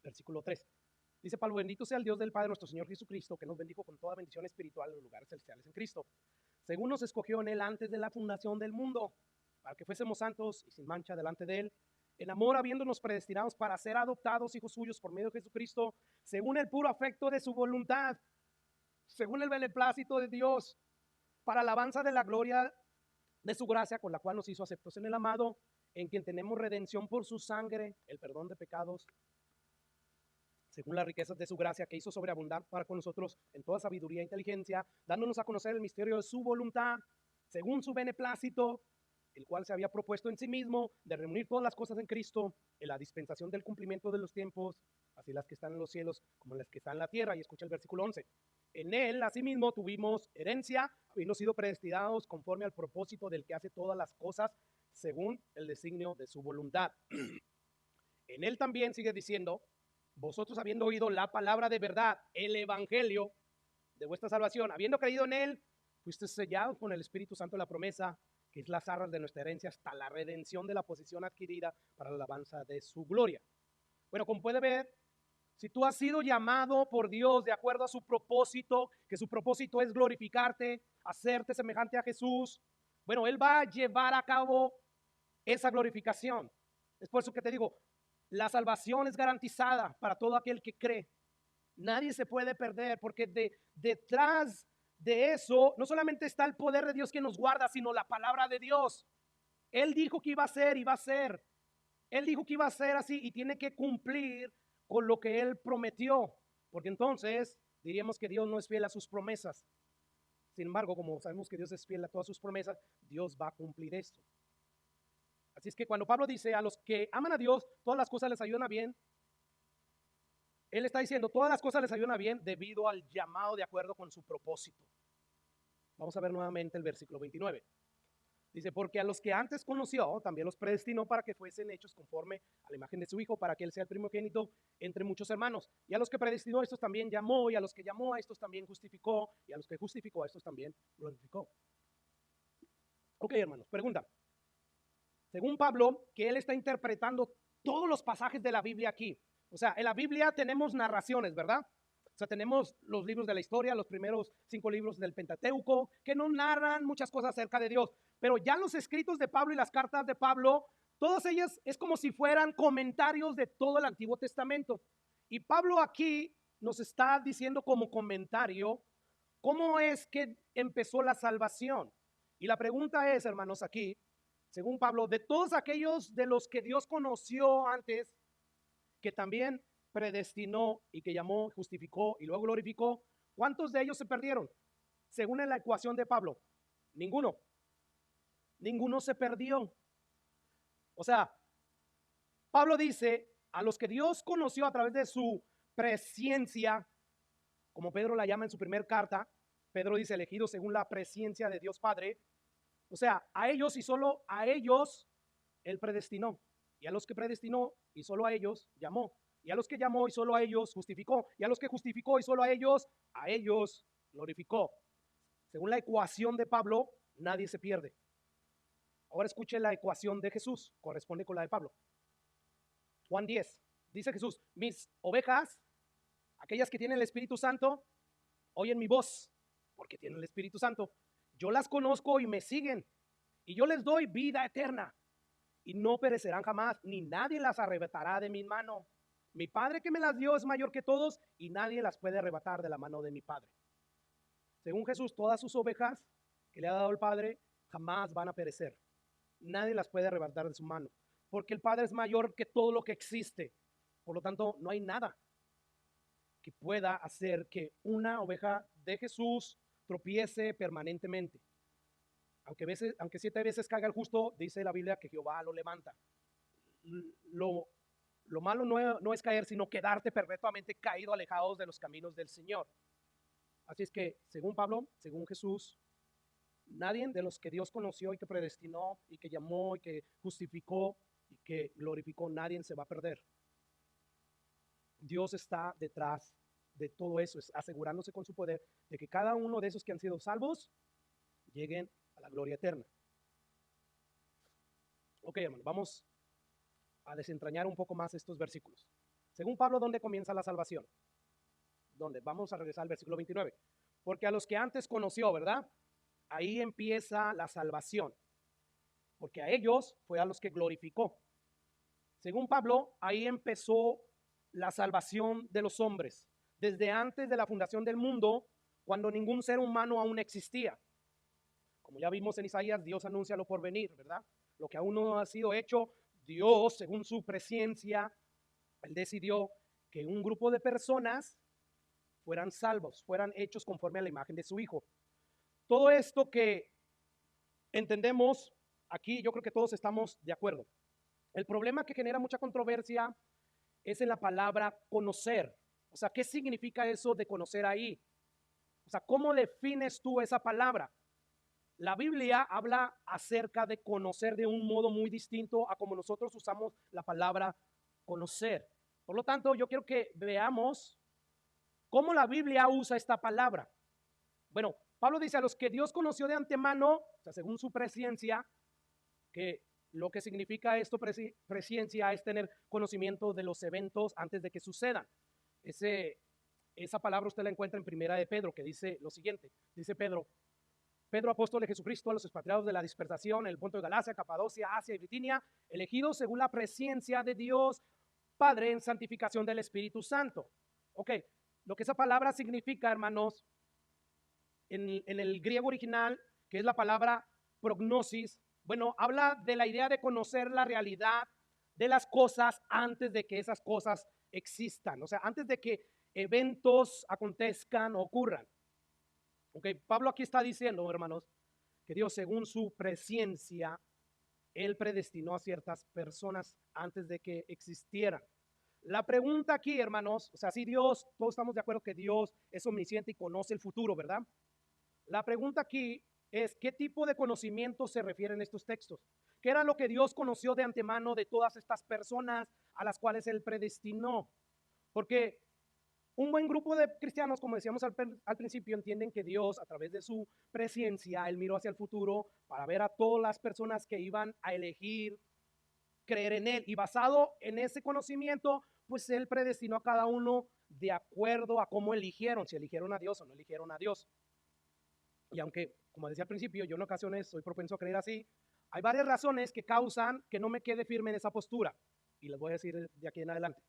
versículo 3. Dice Pablo: bendito sea el Dios del Padre nuestro Señor Jesucristo, que nos bendijo con toda bendición espiritual en los lugares celestiales en Cristo, según nos escogió en Él antes de la fundación del mundo, para que fuésemos santos y sin mancha delante de Él, en amor, habiéndonos predestinados para ser adoptados hijos suyos por medio de Jesucristo, según el puro afecto de su voluntad, según el beneplácito de Dios, para alabanza de la gloria de su gracia, con la cual nos hizo aceptos en el amado, en quien tenemos redención por su sangre, el perdón de pecados, según las riquezas de su gracia, que hizo sobreabundar para con nosotros en toda sabiduría e inteligencia, dándonos a conocer el misterio de su voluntad, según su beneplácito, el cual se había propuesto en sí mismo de reunir todas las cosas en Cristo, en la dispensación del cumplimiento de los tiempos, así las que están en los cielos como las que están en la tierra. Y escucha el versículo 11. En Él, asimismo, tuvimos herencia, habiendo sido predestinados conforme al propósito del que hace todas las cosas, según el designio de su voluntad. En Él también, sigue diciendo, vosotros habiendo oído la palabra de verdad, el evangelio de vuestra salvación, habiendo creído en Él, fuisteis sellados con el Espíritu Santo de la promesa, que es las arras de nuestra herencia hasta la redención de la posesión adquirida para la alabanza de su gloria. Bueno, como puede ver, si tú has sido llamado por Dios de acuerdo a su propósito, que su propósito es glorificarte, hacerte semejante a Jesús, bueno, Él va a llevar a cabo esa glorificación. Es por eso que te digo, la salvación es garantizada para todo aquel que cree. Nadie se puede perder, porque detrás de eso no solamente está el poder de Dios que nos guarda, sino la palabra de Dios. Él dijo que iba a ser y va a ser. Él dijo que iba a ser así y tiene que cumplir con lo que Él prometió, porque entonces diríamos que Dios no es fiel a sus promesas. Sin embargo, como sabemos que Dios es fiel a todas sus promesas, Dios va a cumplir esto. Así es que cuando Pablo dice: a los que aman a Dios, todas las cosas les ayudan a bien, Él está diciendo: todas las cosas les ayudan a bien debido al llamado de acuerdo con su propósito. Vamos a ver nuevamente el versículo 29. Dice: porque a los que antes conoció, también los predestinó para que fuesen hechos conforme a la imagen de su Hijo, para que Él sea el primogénito entre muchos hermanos. Y a los que predestinó, a estos también llamó, y a los que llamó, a estos también justificó, y a los que justificó, a estos también glorificó. Ok, hermanos, pregunta. Según Pablo, que él está interpretando todos los pasajes de la Biblia aquí. O sea, en la Biblia tenemos narraciones, ¿verdad? O sea, tenemos los libros de la historia, los primeros 5 libros del Pentateuco, que nos narran muchas cosas acerca de Dios. Pero ya los escritos de Pablo y las cartas de Pablo, todas ellas es como si fueran comentarios de todo el Antiguo Testamento. Y Pablo aquí nos está diciendo como comentario cómo es que empezó la salvación. Y la pregunta es, hermanos, aquí, según Pablo, de todos aquellos de los que Dios conoció antes, que también predestinó y que llamó, justificó y luego glorificó, ¿Cuántos de ellos se perdieron? Según en la ecuación de Pablo, ninguno. Ninguno se perdió. O sea, Pablo dice, a los que Dios conoció a través de su presciencia, como Pedro la llama en su primer carta, Pedro dice elegidos según la presciencia de Dios Padre. O sea, a ellos y solo a ellos Él predestinó. Y a los que predestinó y solo a ellos llamó. Y a los que llamó y solo a ellos justificó. Y a los que justificó y solo a ellos glorificó. Según la ecuación de Pablo, nadie se pierde. Ahora escuche la ecuación de Jesús, corresponde con la de Pablo. Juan 10, dice Jesús, mis ovejas, aquellas que tienen el Espíritu Santo, oyen mi voz, porque tienen el Espíritu Santo. Yo las conozco y me siguen, y yo les doy vida eterna, y no perecerán jamás, ni nadie las arrebatará de mi mano. Mi Padre que me las dio es mayor que todos, y nadie las puede arrebatar de la mano de mi Padre. Según Jesús, todas sus ovejas que le ha dado el Padre jamás van a perecer. Nadie las puede arrebatar de su mano, porque el Padre es mayor que todo lo que existe. Por lo tanto, no hay nada que pueda hacer que una oveja de Jesús tropiece permanentemente. Aunque 7 veces caiga el justo, dice la Biblia que Jehová lo levanta. Lo malo no es caer, sino quedarte perpetuamente caído, alejados de los caminos del Señor. Así es que, según Pablo, según Jesús, nadie de los que Dios conoció y que predestinó y que llamó y que justificó y que glorificó, nadie se va a perder. Dios está detrás de todo eso, asegurándose con su poder de que cada uno de esos que han sido salvos lleguen a la gloria eterna. Ok, hermano, vamos a desentrañar un poco más estos versículos. Según Pablo, ¿dónde comienza la salvación? ¿Dónde? Vamos a regresar al versículo 29. Porque a los que antes conoció, ¿verdad? Ahí empieza la salvación. Porque a ellos fue a los que glorificó. Según Pablo, ahí empezó la salvación de los hombres. Desde antes de la fundación del mundo, cuando ningún ser humano aún existía. Como ya vimos en Isaías, Dios anuncia lo por venir, ¿verdad? Lo que aún no ha sido hecho, Dios, según su presciencia, Él decidió que un grupo de personas fueran salvos, fueran hechos conforme a la imagen de su Hijo. Todo esto que entendemos aquí, yo creo que todos estamos de acuerdo. El problema que genera mucha controversia es en la palabra conocer. O sea, ¿qué significa eso de conocer ahí? O sea, ¿cómo defines tú esa palabra? La Biblia habla acerca de conocer de un modo muy distinto a como nosotros usamos la palabra conocer. Por lo tanto, yo quiero que veamos cómo la Biblia usa esta palabra. Bueno, Pablo dice a los que Dios conoció de antemano, o sea, según su presciencia, que lo que significa esto, presciencia, es tener conocimiento de los eventos antes de que sucedan. Esa palabra usted la encuentra en Primera de Pedro, que dice lo siguiente. Dice Pedro, apóstol de Jesucristo, a los expatriados de la dispersación en el punto de Galacia, Capadocia, Asia y Bitinia, elegidos según la presciencia de Dios Padre en santificación del Espíritu Santo. Ok, lo que esa palabra significa, hermanos, en el griego original, que es la palabra prognosis, bueno, habla de la idea de conocer la realidad de las cosas antes de que esas cosas existan, o sea, antes de que eventos acontezcan o ocurran. Ok, Pablo aquí está diciendo, hermanos, que Dios, según su presciencia, Él predestinó a ciertas personas antes de que existieran. La pregunta aquí, hermanos, o sea, si Dios, todos estamos de acuerdo que Dios es omnisciente y conoce el futuro, ¿verdad? La pregunta aquí es, ¿qué tipo de conocimiento se refieren estos textos? ¿Qué era lo que Dios conoció de antemano de todas estas personas a las cuales Él predestinó? Porque un buen grupo de cristianos, como decíamos al principio, entienden que Dios, a través de su presciencia, Él miró hacia el futuro para ver a todas las personas que iban a elegir creer en Él. Y basado en ese conocimiento, pues Él predestinó a cada uno de acuerdo a cómo eligieron, si eligieron a Dios o no eligieron a Dios. Y aunque, como decía al principio, yo en ocasiones soy propenso a creer así, hay varias razones que causan que no me quede firme en esa postura. Y les voy a decir de aquí en adelante.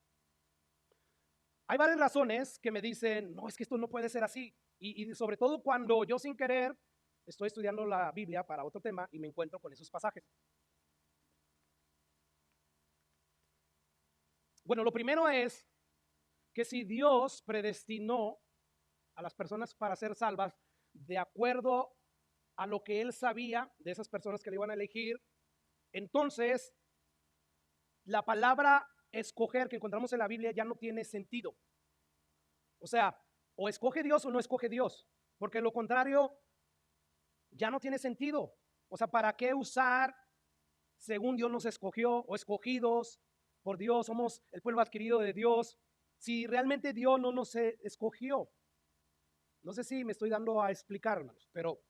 Hay varias razones que me dicen, no, es que esto no puede ser así. Y sobre todo cuando yo sin querer estoy estudiando la Biblia para otro tema y me encuentro con esos pasajes. Bueno, lo primero es que si Dios predestinó a las personas para ser salvas de acuerdo a lo que él sabía de esas personas que le iban a elegir. Entonces, la palabra escoger que encontramos en la Biblia ya no tiene sentido. O sea, o escoge Dios o no escoge Dios, porque lo contrario ya no tiene sentido. O sea, ¿para qué usar según Dios nos escogió o escogidos por Dios? Somos el pueblo adquirido de Dios. Si realmente Dios no nos escogió. No sé si me estoy dando a explicar, hermanos, pero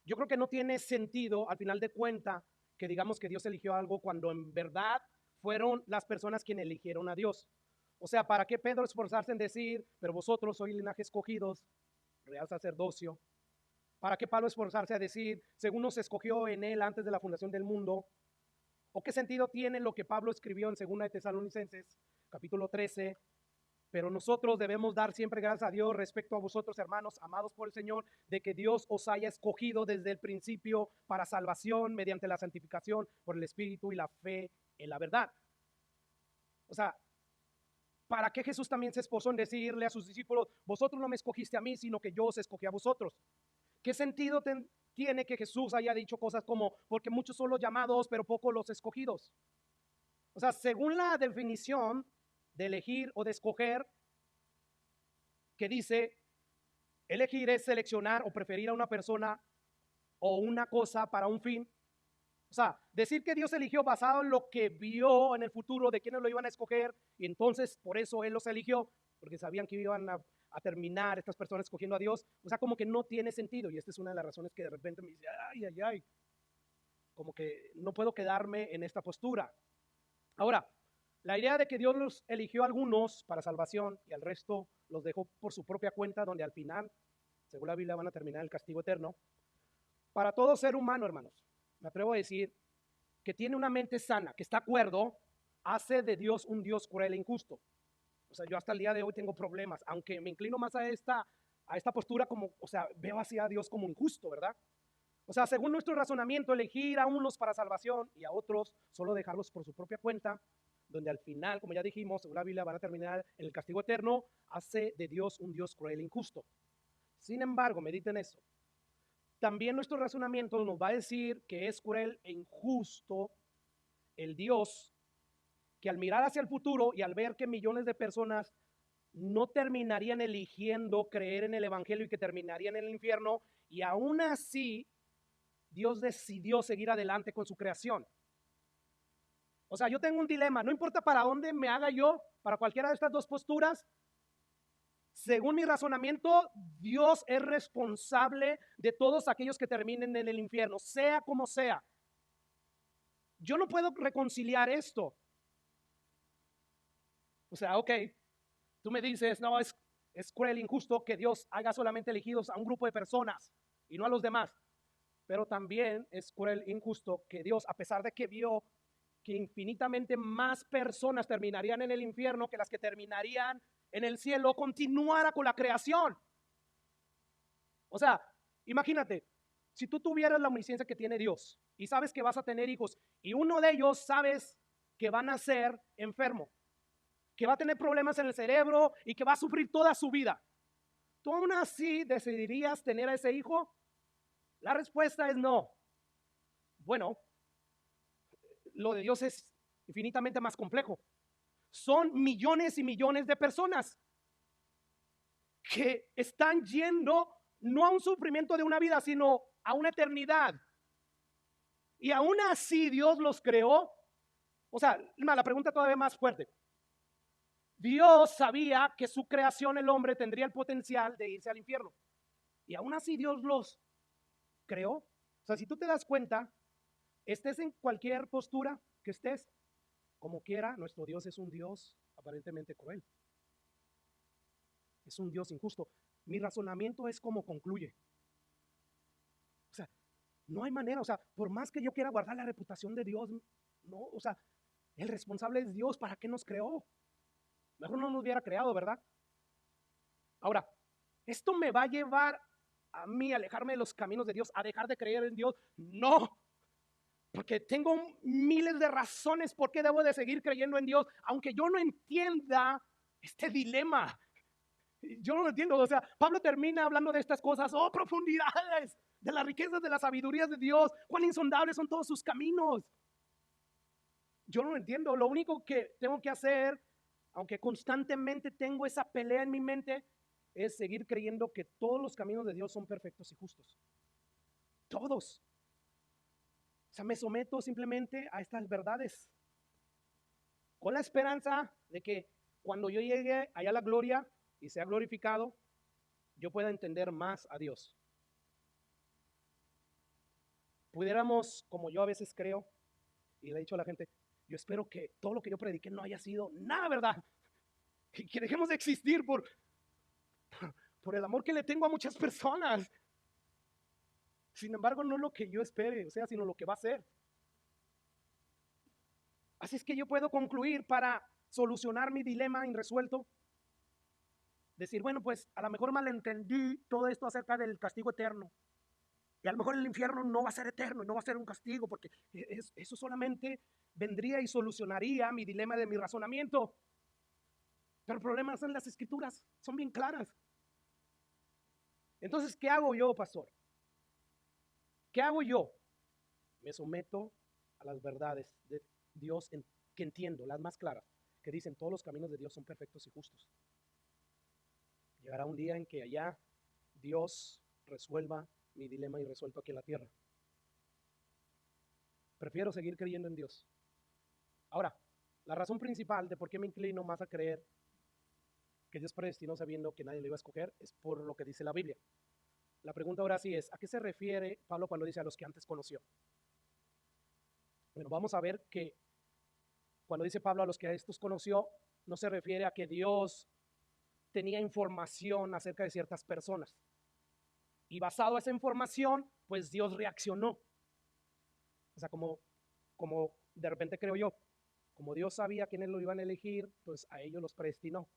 yo creo que no tiene sentido al final de cuentas que digamos que Dios eligió algo cuando en verdad fueron las personas quienes eligieron a Dios. O sea, ¿para qué Pedro esforzarse en decir, pero vosotros sois linaje escogidos, real sacerdocio? ¿Para qué Pablo esforzarse a decir, según nos escogió en él antes de la fundación del mundo? ¿O qué sentido tiene lo que Pablo escribió en 2 de Tesalonicenses, capítulo 13? Pero nosotros debemos dar siempre gracias a Dios respecto a vosotros, hermanos, amados por el Señor, de que Dios os haya escogido desde el principio para salvación mediante la santificación por el Espíritu y la fe en la verdad. O sea, ¿para qué Jesús también se esforzó en decirle a sus discípulos, vosotros no me escogiste a mí, sino que yo os escogí a vosotros? ¿Qué sentido tiene que Jesús haya dicho cosas como, porque muchos son los llamados, pero pocos los escogidos? O sea, según la definición de elegir o de escoger, que dice, elegir es seleccionar o preferir a una persona o una cosa para un fin. O sea, decir que Dios eligió basado en lo que vio en el futuro de quiénes lo iban a escoger, y entonces por eso Él los eligió, porque sabían que iban a terminar estas personas escogiendo a Dios. O sea, como que no tiene sentido, y esta es una de las razones que de repente me dice, ay, como que no puedo quedarme en esta postura. Ahora, la idea de que Dios los eligió a algunos para salvación y al resto los dejó por su propia cuenta, donde al final, según la Biblia, van a terminar el castigo eterno. Para todo ser humano, hermanos, me atrevo a decir que tiene una mente sana, que está de acuerdo, hace de Dios un Dios cruel e injusto. O sea, yo hasta el día de hoy tengo problemas, aunque me inclino más a esta postura como, o sea, veo así a Dios como injusto, ¿verdad? O sea, según nuestro razonamiento, elegir a unos para salvación y a otros solo dejarlos por su propia cuenta, donde al final, como ya dijimos, según la Biblia, van a terminar en el castigo eterno, hace de Dios un Dios cruel e injusto. Sin embargo, mediten eso. También nuestro razonamiento nos va a decir que es cruel e injusto el Dios que al mirar hacia el futuro y al ver que millones de personas no terminarían eligiendo creer en el Evangelio y que terminarían en el infierno, y aún así Dios decidió seguir adelante con su creación. O sea, yo tengo un dilema, no importa para dónde me haga yo, para cualquiera de estas dos posturas, según mi razonamiento, Dios es responsable de todos aquellos que terminen en el infierno, sea como sea. Yo no puedo reconciliar esto. O sea, ok, tú me dices, no, es cruel, injusto que Dios haga solamente elegidos a un grupo de personas y no a los demás. Pero también es cruel, injusto que Dios, a pesar de que vio que infinitamente más personas terminarían en el infierno que las que terminarían en el cielo, continuara con la creación. O sea, imagínate, si tú tuvieras la omnisciencia que tiene Dios y sabes que vas a tener hijos y uno de ellos sabes que van a ser enfermo, que va a tener problemas en el cerebro y que va a sufrir toda su vida, ¿tú aún así decidirías tener a ese hijo? La respuesta es no. Bueno, lo de Dios es infinitamente más complejo. Son millones y millones de personas que están yendo no a un sufrimiento de una vida, sino a una eternidad. Y aún así Dios los creó. O sea, la pregunta todavía más fuerte. Dios sabía que su creación, el hombre, tendría el potencial de irse al infierno. Y aún así Dios los creó. O sea, si tú te das cuenta, estés en cualquier postura que estés, como quiera, nuestro Dios es un Dios aparentemente cruel. Es un Dios injusto. Mi razonamiento es como concluye. O sea, no hay manera, o sea, por más que yo quiera guardar la reputación de Dios, no, o sea, el responsable es Dios. ¿Para qué nos creó? Mejor no nos hubiera creado, ¿verdad? Ahora, ¿esto me va a llevar a mí a alejarme de los caminos de Dios, a dejar de creer en Dios? No, porque tengo miles de razones por qué debo de seguir creyendo en Dios, aunque yo no entienda este dilema. Yo no lo entiendo. O sea, Pablo termina hablando de estas cosas. Oh, profundidades de las riquezas de la sabiduría de Dios. Cuán insondables son todos sus caminos. Yo no lo entiendo. Lo único que tengo que hacer, aunque constantemente tengo esa pelea en mi mente, es seguir creyendo que todos los caminos de Dios son perfectos y justos. Todos. O sea, me someto simplemente a estas verdades, con la esperanza de que cuando yo llegue allá a la gloria y sea glorificado, yo pueda entender más a Dios. Pudiéramos, como yo a veces creo, y le he dicho a la gente, yo espero que todo lo que yo prediqué no haya sido nada verdad, que dejemos de existir por el amor que le tengo a muchas personas. Sin embargo, no lo que yo espere, o sea, sino lo que va a ser. Así es que yo puedo concluir para solucionar mi dilema irresuelto. Decir, bueno, pues a lo mejor malentendí todo esto acerca del castigo eterno. Y a lo mejor el infierno no va a ser eterno, no va a ser un castigo, porque eso solamente vendría y solucionaría mi dilema de mi razonamiento. Pero el problema son las escrituras, son bien claras. Entonces, ¿qué hago yo, pastor? ¿Qué hago yo? Me someto a las verdades de Dios que entiendo, las más claras, que dicen todos los caminos de Dios son perfectos y justos. Llegará un día en que allá Dios resuelva mi dilema irresuelto aquí en la tierra. Prefiero seguir creyendo en Dios. Ahora, la razón principal de por qué me inclino más a creer que Dios predestinó sabiendo que nadie lo iba a escoger es por lo que dice la Biblia. La pregunta ahora sí es, ¿a qué se refiere Pablo cuando dice a los que antes conoció? Bueno, vamos a ver que cuando dice Pablo a los que a estos conoció, no se refiere a que Dios tenía información acerca de ciertas personas. Y basado en esa información, pues Dios reaccionó. O sea, como de repente creo yo, como Dios sabía quiénes lo iban a elegir, pues a ellos los predestinó.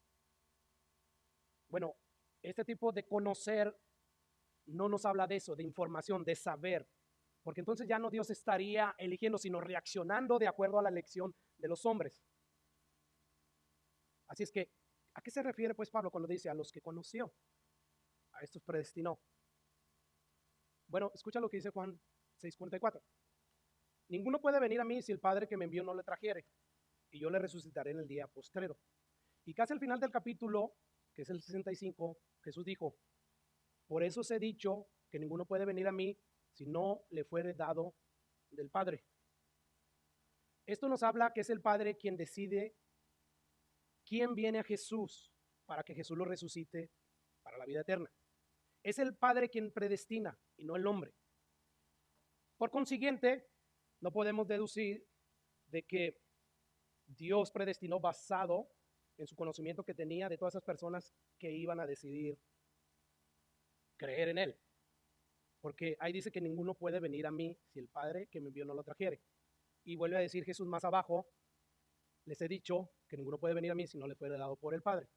Bueno, este tipo de conocer no nos habla de eso, de información, de saber, porque entonces ya no Dios estaría eligiendo, sino reaccionando de acuerdo a la elección de los hombres. Así es que, ¿a qué se refiere pues Pablo cuando dice a los que conoció? A estos predestinó. Bueno, escucha lo que dice Juan 6:44. Ninguno puede venir a mí si el Padre que me envió no le trajere, y yo le resucitaré en el día postrero. Y casi al final del capítulo, que es el 65, Jesús dijo, por eso os he dicho que ninguno puede venir a mí si no le fuere dado del Padre. Esto nos habla que es el Padre quien decide quién viene a Jesús para que Jesús lo resucite para la vida eterna. Es el Padre quien predestina y no el hombre. Por consiguiente, no podemos deducir de que Dios predestinó basado en su conocimiento que tenía de todas esas personas que iban a decidir creer en Él. Porque ahí dice que ninguno puede venir a mí si el Padre que me envió no lo trajere. Y vuelve a decir Jesús más abajo, les he dicho que ninguno puede venir a mí si no le fuere dado por el Padre.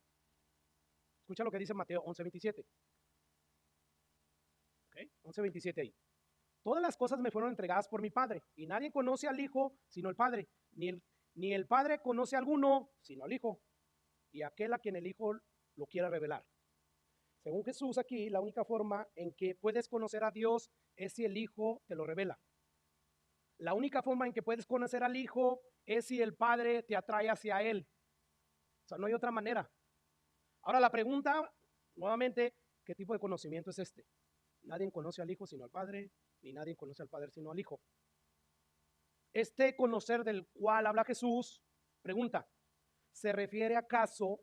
Escucha lo que dice Mateo 11:27. ¿Okay? 11:27 ahí. Todas las cosas me fueron entregadas por mi Padre, y nadie conoce al Hijo sino el Padre, ni el Padre conoce a alguno sino al Hijo, y aquel a quien el Hijo lo quiera revelar. Según Jesús aquí, la única forma en que puedes conocer a Dios es si el Hijo te lo revela. La única forma en que puedes conocer al Hijo es si el Padre te atrae hacia Él. O sea, no hay otra manera. Ahora la pregunta, nuevamente, ¿qué tipo de conocimiento es este? Nadie conoce al Hijo sino al Padre, ni nadie conoce al Padre sino al Hijo. Este conocer del cual habla Jesús, pregunta, ¿se refiere acaso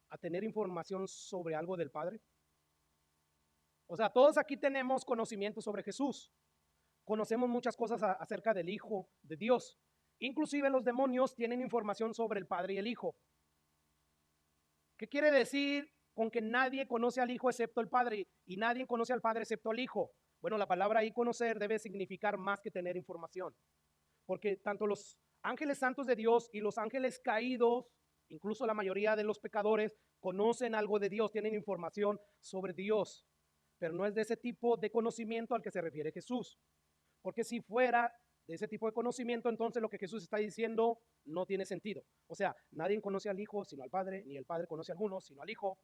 a tener información sobre algo del Padre? O sea, todos aquí tenemos conocimiento sobre Jesús. Conocemos muchas cosas acerca del Hijo de Dios. Inclusive los demonios tienen información sobre el Padre y el Hijo. ¿Qué quiere decir con que nadie conoce al Hijo excepto el Padre y nadie conoce al Padre excepto el Hijo? Bueno, la palabra ahí conocer debe significar más que tener información. Porque tanto los ángeles santos de Dios y los ángeles caídos, incluso la mayoría de los pecadores, conocen algo de Dios, tienen información sobre Dios. Pero no es de ese tipo de conocimiento al que se refiere Jesús. Porque si fuera de ese tipo de conocimiento, entonces lo que Jesús está diciendo no tiene sentido. O sea, nadie conoce al Hijo sino al Padre, ni el Padre conoce a alguno sino al Hijo.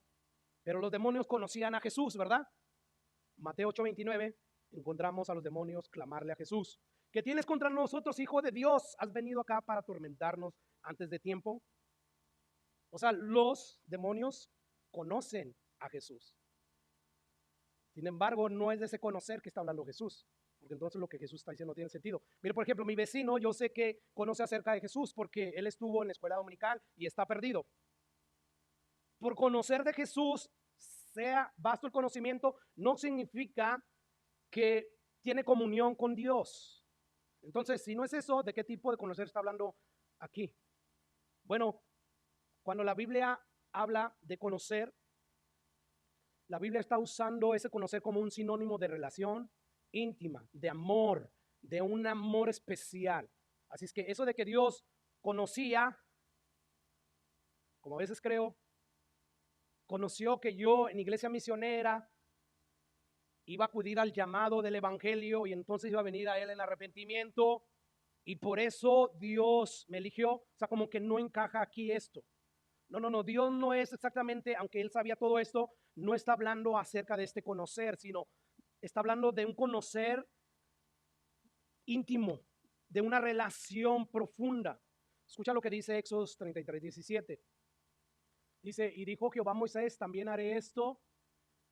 Pero los demonios conocían a Jesús, ¿verdad? Mateo 8:29, encontramos a los demonios clamarle a Jesús: ¿qué tienes contra nosotros, hijo de Dios? ¿Has venido acá para atormentarnos antes de tiempo? O sea, los demonios conocen a Jesús. Sin embargo, no es de ese conocer que está hablando Jesús, porque entonces lo que Jesús está diciendo no tiene sentido. Mire, por ejemplo, mi vecino, yo sé que conoce acerca de Jesús porque él estuvo en la escuela dominical y está perdido. Por conocer de Jesús, sea vasto el conocimiento, no significa que tiene comunión con Dios. Entonces, si no es eso, ¿de qué tipo de conocer está hablando aquí? Bueno, cuando la Biblia habla de conocer, la Biblia está usando ese conocer como un sinónimo de relación íntima, de amor, de un amor especial. Así es que eso de que Dios conocía, como a veces creo, conoció que yo en iglesia misionera iba a acudir al llamado del evangelio y entonces iba a venir a él en arrepentimiento y por eso Dios me eligió. O sea, como que no encaja aquí esto. No, Dios no es exactamente, aunque él sabía todo esto, no está hablando acerca de este conocer, sino está hablando de un conocer íntimo, de una relación profunda. Escucha lo que dice Éxodo 33:17. Dice: y dijo Jehová a Moisés, también haré esto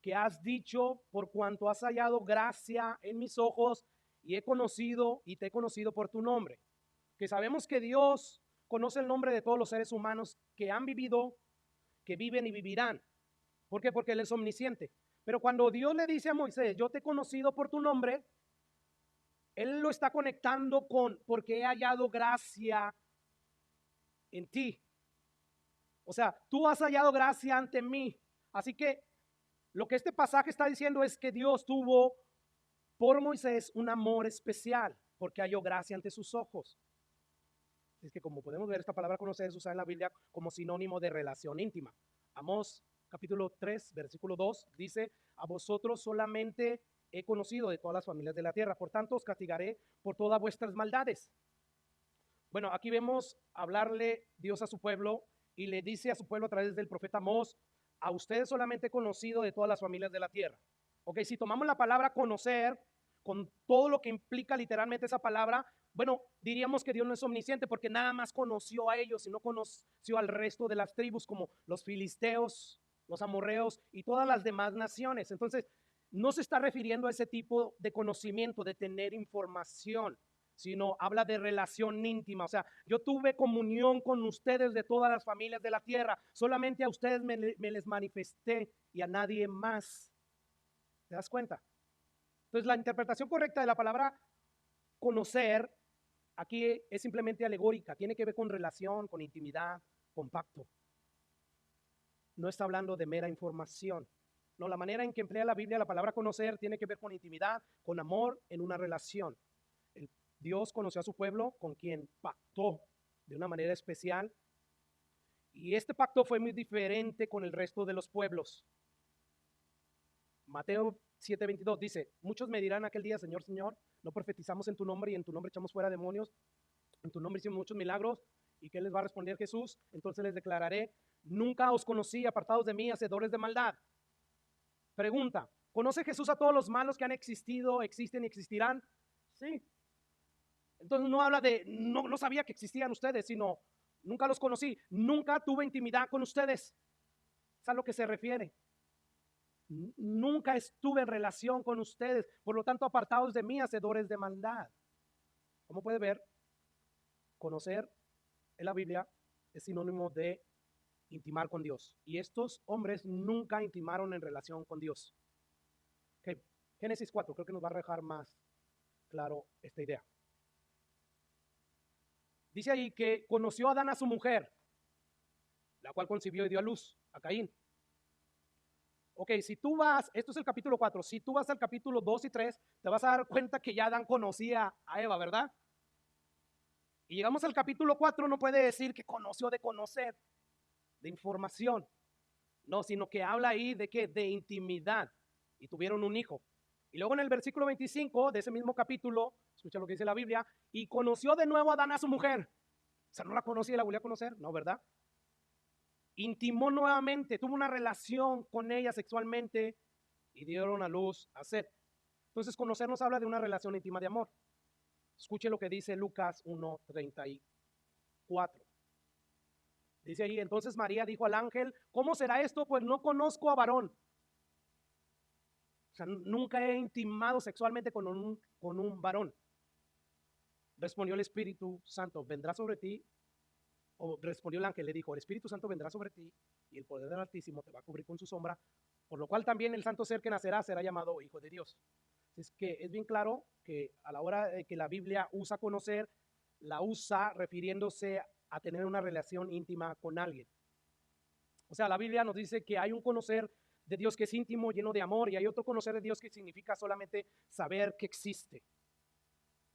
que has dicho, por cuanto has hallado gracia en mis ojos y te he conocido por tu nombre. Que sabemos que Dios conoce el nombre de todos los seres humanos que han vivido, que viven y vivirán. ¿Por qué? Porque Él es omnisciente. Pero cuando Dios le dice a Moisés: yo te he conocido por tu nombre, Él lo está conectando con porque he hallado gracia en ti. O sea, tú has hallado gracia ante mí. Así que lo que este pasaje está diciendo es que Dios tuvo por Moisés un amor especial porque halló gracia ante sus ojos. Es que, como podemos ver, esta palabra conocer es usada en la Biblia como sinónimo de relación íntima. Amós capítulo 3, versículo 2 dice: a vosotros solamente he conocido de todas las familias de la tierra, por tanto os castigaré por todas vuestras maldades. Bueno, aquí vemos hablarle Dios a su pueblo y le dice a su pueblo a través del profeta Amós: a ustedes solamente he conocido de todas las familias de la tierra. Ok, si tomamos la palabra conocer con todo lo que implica literalmente esa palabra, bueno, diríamos que Dios no es omnisciente porque nada más conoció a ellos y no conoció al resto de las tribus, como los filisteos, los amorreos y todas las demás naciones. Entonces, no se está refiriendo a ese tipo de conocimiento, de tener información, sino habla de relación íntima. O sea, yo tuve comunión con ustedes de todas las familias de la tierra, solamente a ustedes me les manifesté y a nadie más. ¿Te das cuenta? Entonces, la interpretación correcta de la palabra conocer aquí es simplemente alegórica, tiene que ver con relación, con intimidad, con pacto. No está hablando de mera información. No, la manera en que emplea la Biblia la palabra conocer tiene que ver con intimidad, con amor en una relación. Dios conoció a su pueblo con quien pactó de una manera especial y este pacto fue muy diferente con el resto de los pueblos. Mateo 7:22 dice: muchos me dirán aquel día: Señor, Señor, no profetizamos en tu nombre y en tu nombre echamos fuera demonios, en tu nombre hicimos muchos milagros. ¿Y qué les va a responder Jesús? Entonces les declararé: nunca os conocí, apartados de mí, hacedores de maldad. Pregunta: ¿conoce Jesús a todos los malos que han existido, existen y existirán? Sí. Entonces no habla de no sabía que existían ustedes, sino nunca los conocí, nunca tuve intimidad con ustedes. Es a lo que se refiere. Nunca estuve en relación con ustedes, por lo tanto apartados de mí, hacedores de maldad. Como puede ver, conocer en la Biblia es sinónimo de intimar con Dios. Y estos hombres nunca intimaron en relación con Dios. Okay. Génesis 4, creo que nos va a dejar más claro esta idea. Dice ahí que conoció a Adán a su mujer, la cual concibió y dio a luz a Caín. Ok, si tú vas, esto es el capítulo 4, si tú vas al capítulo 2 y 3, te vas a dar cuenta que ya Adán conocía a Eva, ¿verdad? Y llegamos al capítulo 4, no puede decir que conoció de conocer, de información, no, sino que habla ahí de que de intimidad, y tuvieron un hijo. Y luego en el versículo 25 de ese mismo capítulo, escucha lo que dice la Biblia: y conoció de nuevo a Adán a su mujer. O sea, ¿no la conocía y la volvió a conocer? No, ¿verdad? intimó nuevamente, tuvo una relación con ella sexualmente y dieron a luz a Set. Entonces, conocer nos habla de una relación íntima de amor. Escuche lo que dice Lucas 1:34. Dice ahí, entonces María dijo al ángel, ¿cómo será esto? Pues no conozco a varón. O sea, nunca he intimado sexualmente con un varón. Respondió el Espíritu Santo, vendrá sobre ti. O respondió el ángel, le dijo, el Espíritu Santo vendrá sobre ti y el poder del Altísimo te va a cubrir con su sombra, por lo cual también el santo ser que nacerá será llamado Hijo de Dios. Es que es bien claro que a la hora de que la Biblia usa conocer, la usa refiriéndose a tener una relación íntima con alguien. O sea, la Biblia nos dice que hay un conocer de Dios que es íntimo, lleno de amor, y hay otro conocer de Dios que significa solamente saber que existe.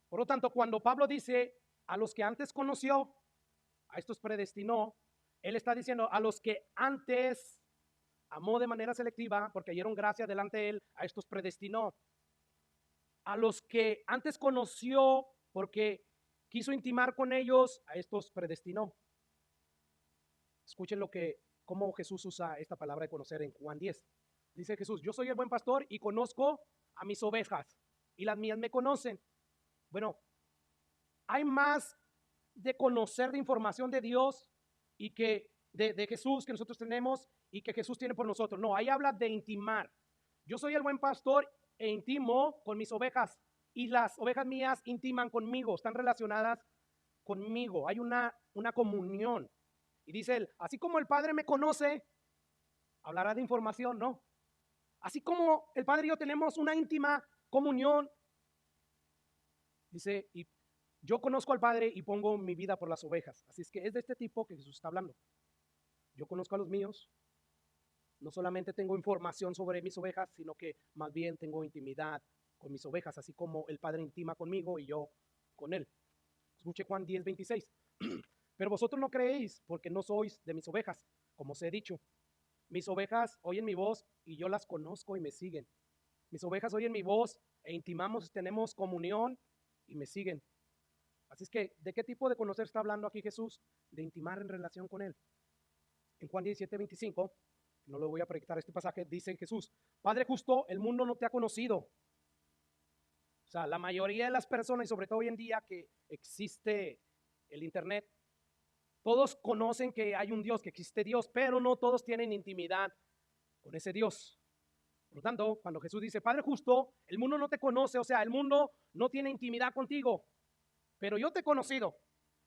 Por lo tanto, cuando Pablo dice a los que antes conoció, a estos predestinó, él está diciendo a los que antes amó de manera selectiva, porque hallaron gracia delante de él, a estos predestinó. A los que antes conoció, porque quiso intimar con ellos, a estos predestinó. Escuchen cómo Jesús usa esta palabra de conocer en Juan 10. Dice Jesús, yo soy el buen pastor y conozco a mis ovejas y las mías me conocen. Bueno, hay más de conocer de información de Dios y que de Jesús que nosotros tenemos y que Jesús tiene por nosotros. No, ahí habla de intimar. Yo soy el buen pastor e intimo con mis ovejas y las ovejas mías intiman conmigo, están relacionadas conmigo. Hay una comunión. Y dice él, así como el Padre me conoce, hablará de información, ¿no? Así como el Padre y yo tenemos una íntima comunión, dice, y yo conozco al Padre y pongo mi vida por las ovejas. Así es que es de este tipo que Jesús está hablando. Yo conozco a los míos, no solamente tengo información sobre mis ovejas, sino que más bien tengo intimidad con mis ovejas, así como el Padre intima conmigo y yo con él. Escuche Juan 10:26. Pero vosotros no creéis porque no sois de mis ovejas, como os he dicho. Mis ovejas oyen mi voz y yo las conozco y me siguen. Mis ovejas oyen mi voz e intimamos, tenemos comunión y me siguen. Así es que, ¿de qué tipo de conocer está hablando aquí Jesús? De intimar en relación con él. En Juan 17:25, no lo voy a proyectar este pasaje, dice Jesús, Padre justo, el mundo no te ha conocido. O sea, la mayoría de las personas, y sobre todo hoy en día que existe el internet, todos conocen que hay un Dios, que existe Dios, pero no todos tienen intimidad con ese Dios. Por lo tanto, cuando Jesús dice, Padre justo, el mundo no te conoce, o sea, el mundo no tiene intimidad contigo, pero yo te he conocido,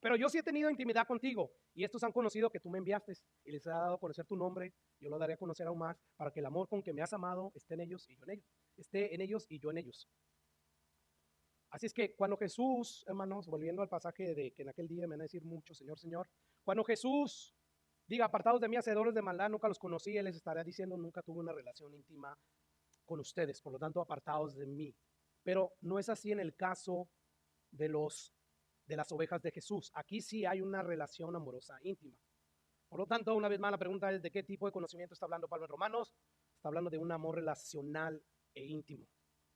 pero yo sí he tenido intimidad contigo, y estos han conocido que tú me enviaste y les he dado a conocer tu nombre, yo lo daré a conocer aún más, para que el amor con que me has amado esté en ellos y yo en ellos, esté en ellos y yo en ellos. Así es que cuando Jesús, hermanos, volviendo al pasaje de que en aquel día me van a decir mucho, Señor, Señor, cuando Jesús diga, apartados de mí, hacedores de maldad, nunca los conocí, Él les estará diciendo, nunca tuve una relación íntima con ustedes, por lo tanto, apartados de mí. Pero no es así en el caso de las ovejas de Jesús. Aquí sí hay una relación amorosa íntima. Por lo tanto, una vez más, la pregunta es, ¿de qué tipo de conocimiento está hablando Pablo en Romanos? Está hablando de un amor relacional e íntimo.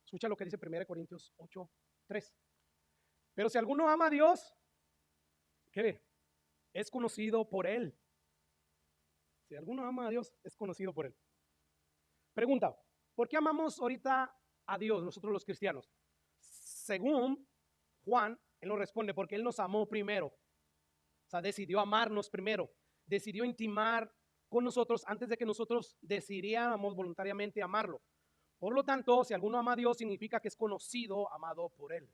Escucha lo que dice 1 Corintios 8:3. Pero si alguno ama a Dios, ¿qué? Es conocido por Él. Si alguno ama a Dios, es conocido por Él. Pregunta, ¿por qué amamos ahorita a Dios nosotros los cristianos? Según Juan, Él nos responde, porque Él nos amó primero. O sea, decidió amarnos primero. Decidió intimar con nosotros antes de que nosotros decidiéramos voluntariamente amarlo. Por lo tanto, si alguno ama a Dios, significa que es conocido, amado por Él.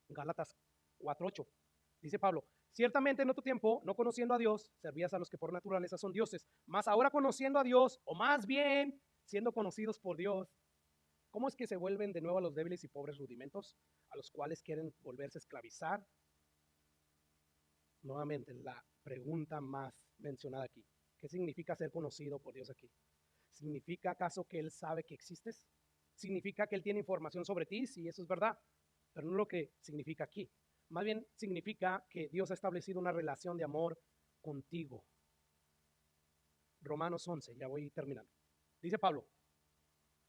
Gálatas 4:8. Dice Pablo, ciertamente en otro tiempo, no conociendo a Dios, servías a los que por naturaleza son dioses, mas ahora conociendo a Dios, o más bien siendo conocidos por Dios, ¿cómo es que se vuelven de nuevo a los débiles y pobres rudimentos, a los cuales quieren volverse a esclavizar? Nuevamente, la pregunta más mencionada aquí. ¿Qué significa ser conocido por Dios aquí? ¿Significa acaso que Él sabe que existes? ¿Significa que Él tiene información sobre ti? Sí, eso es verdad, pero no es lo que significa aquí. Más bien significa que Dios ha establecido una relación de amor contigo. Romanos 11, ya voy terminando. Dice Pablo,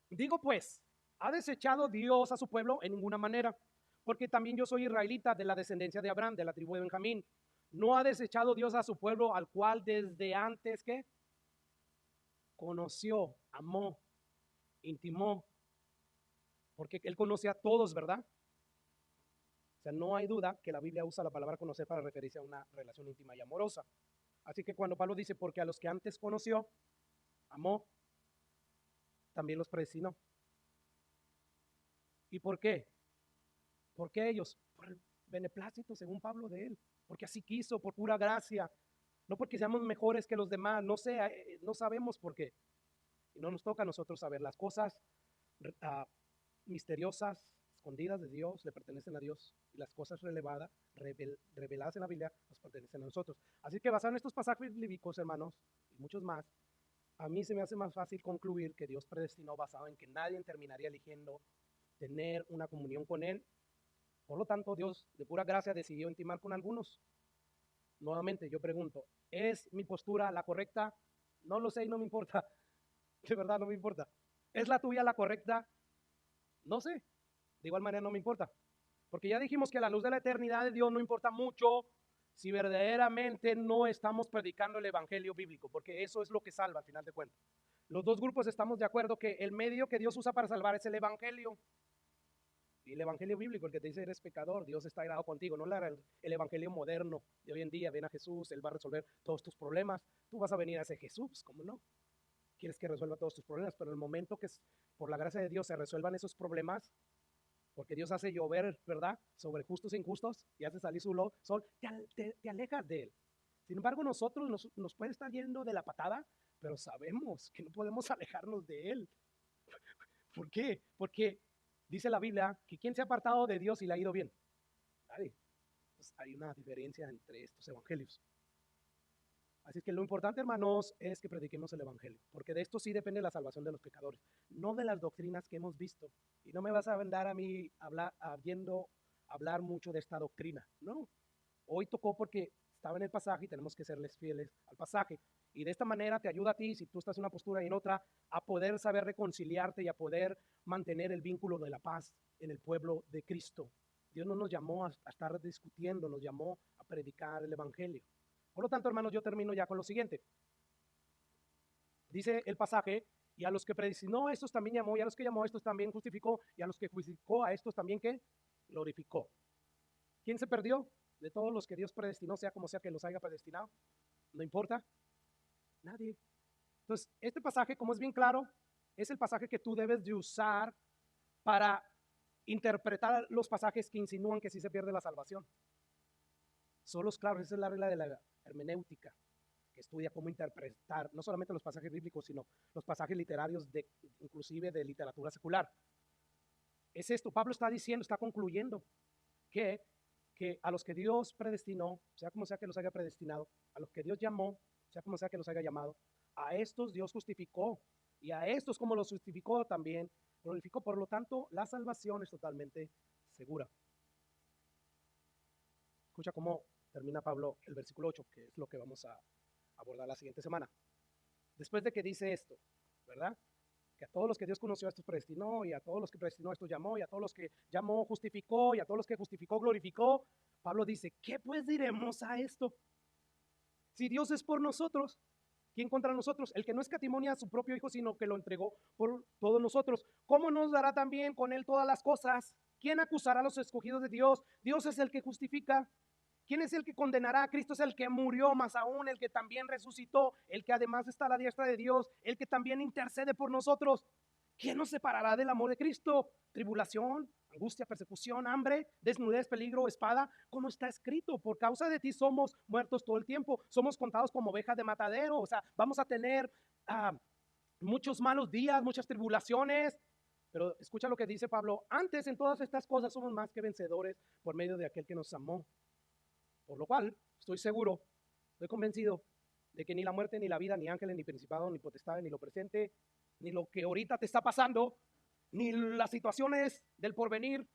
digo pues, ¿ha desechado Dios a su pueblo? En ninguna manera, porque también yo soy israelita de la descendencia de Abraham, de la tribu de Benjamín. No ha desechado Dios a su pueblo, al cual desde antes que conoció, amó, intimó, porque Él conoce a todos, ¿verdad? O sea, no hay duda que la Biblia usa la palabra conocer para referirse a una relación íntima y amorosa. Así que cuando Pablo dice, porque a los que antes conoció, amó, también los predestinó. ¿Y por qué? ¿Por qué ellos? Por el beneplácito, según Pablo, de Él. Porque así quiso, por pura gracia. No porque seamos mejores que los demás, no sé, no sabemos por qué. Y no nos toca a nosotros saber. Las cosas misteriosas, escondidas de Dios, le pertenecen a Dios. Y las cosas reveladas en la Biblia nos pertenecen a nosotros. Así que basado en estos pasajes bíblicos, hermanos, y muchos más, a mí se me hace más fácil concluir que Dios predestinó basado en que nadie terminaría eligiendo tener una comunión con Él. Por lo tanto, Dios de pura gracia decidió intimar con algunos. Nuevamente, yo pregunto, ¿es mi postura la correcta? No lo sé y no me importa. De verdad, no me importa. ¿Es la tuya la correcta? No sé. De igual manera, no me importa. Porque ya dijimos que a la luz de la eternidad de Dios no importa mucho si verdaderamente no estamos predicando el evangelio bíblico, porque eso es lo que salva al final de cuentas. Los dos grupos estamos de acuerdo que el medio que Dios usa para salvar es el evangelio. Y el evangelio bíblico, el que te dice eres pecador, Dios está irado contigo, no el evangelio moderno de hoy en día. Ven a Jesús, Él va a resolver todos tus problemas. Tú vas a venir a ese Jesús, ¿cómo no? Quieres que resuelva todos tus problemas, pero en el momento que por la gracia de Dios se resuelvan esos problemas, porque Dios hace llover, ¿verdad?, sobre justos e injustos y hace salir su sol, te alejas de Él. Sin embargo, nosotros nos puede estar yendo de la patada, pero sabemos que no podemos alejarnos de Él. ¿Por qué? Porque dice la Biblia que ¿quién se ha apartado de Dios y le ha ido bien? Nadie. Pues hay una diferencia entre estos evangelios. Así que lo importante, hermanos, es que prediquemos el evangelio, porque de esto sí depende la salvación de los pecadores, no de las doctrinas que hemos visto. Y no me vas a andar a mí hablar mucho de esta doctrina, no. Hoy tocó porque estaba en el pasaje y tenemos que serles fieles al pasaje. Y de esta manera te ayuda a ti, si tú estás en una postura y en otra, a poder saber reconciliarte y a poder mantener el vínculo de la paz en el pueblo de Cristo. Dios no nos llamó a estar discutiendo, nos llamó a predicar el evangelio. Por lo tanto, hermanos, yo termino ya con lo siguiente. Dice el pasaje, y a los que predestinó a estos también llamó, y a los que llamó a estos también justificó, y a los que justificó a estos también ¿qué? Glorificó. ¿Quién se perdió? De todos los que Dios predestinó, sea como sea que los haya predestinado. No importa. Nadie. Entonces, este pasaje, como es bien claro, es el pasaje que tú debes de usar para interpretar los pasajes que insinúan que sí se pierde la salvación. Solos claros, esa es la regla de la hermenéutica, que estudia cómo interpretar no solamente los pasajes bíblicos, sino los pasajes literarios, inclusive de literatura secular. Es esto, Pablo está diciendo, está concluyendo que a los que Dios predestinó, sea como sea que los haya predestinado, a los que Dios llamó, sea como sea que los haya llamado, a estos Dios justificó, y a estos como los justificó también glorificó. Por lo tanto, la salvación es totalmente segura. Escucha cómo termina Pablo el versículo 8, que es lo que vamos a abordar la siguiente semana. Después de que dice esto, ¿verdad? Que a todos los que Dios conoció a estos predestinó, y a todos los que predestinó a estos llamó, y a todos los que llamó justificó, y a todos los que justificó glorificó. Pablo dice, ¿qué pues diremos a esto? Si Dios es por nosotros, ¿quién contra nosotros? El que no escatimonia a su propio Hijo, sino que lo entregó por todos nosotros. ¿Cómo nos dará también con Él todas las cosas? ¿Quién acusará a los escogidos de Dios? Dios es el que justifica. ¿Quién es el que condenará? Cristo es el que murió, más aún el que también resucitó, el que además está a la diestra de Dios, el que también intercede por nosotros. ¿Quién nos separará del amor de Cristo? ¿Tribulación, angustia, persecución, hambre, desnudez, peligro, espada? Como está escrito, por causa de ti somos muertos todo el tiempo, somos contados como ovejas de matadero. O sea, vamos a tener muchos malos días, muchas tribulaciones. Pero escucha lo que dice Pablo, antes en todas estas cosas somos más que vencedores por medio de aquel que nos amó. Por lo cual, estoy seguro, estoy convencido de que ni la muerte, ni la vida, ni ángeles, ni principado, ni potestades, ni lo presente, ni lo que ahorita te está pasando, ni las situaciones del porvenir,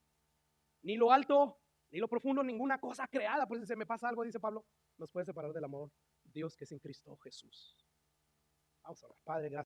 ni lo alto, ni lo profundo, ninguna cosa creada, pues si se me pasa algo, dice Pablo, nos puede separar del amor de Dios que es en Cristo Jesús. Vamos a orar. Padre, gracias.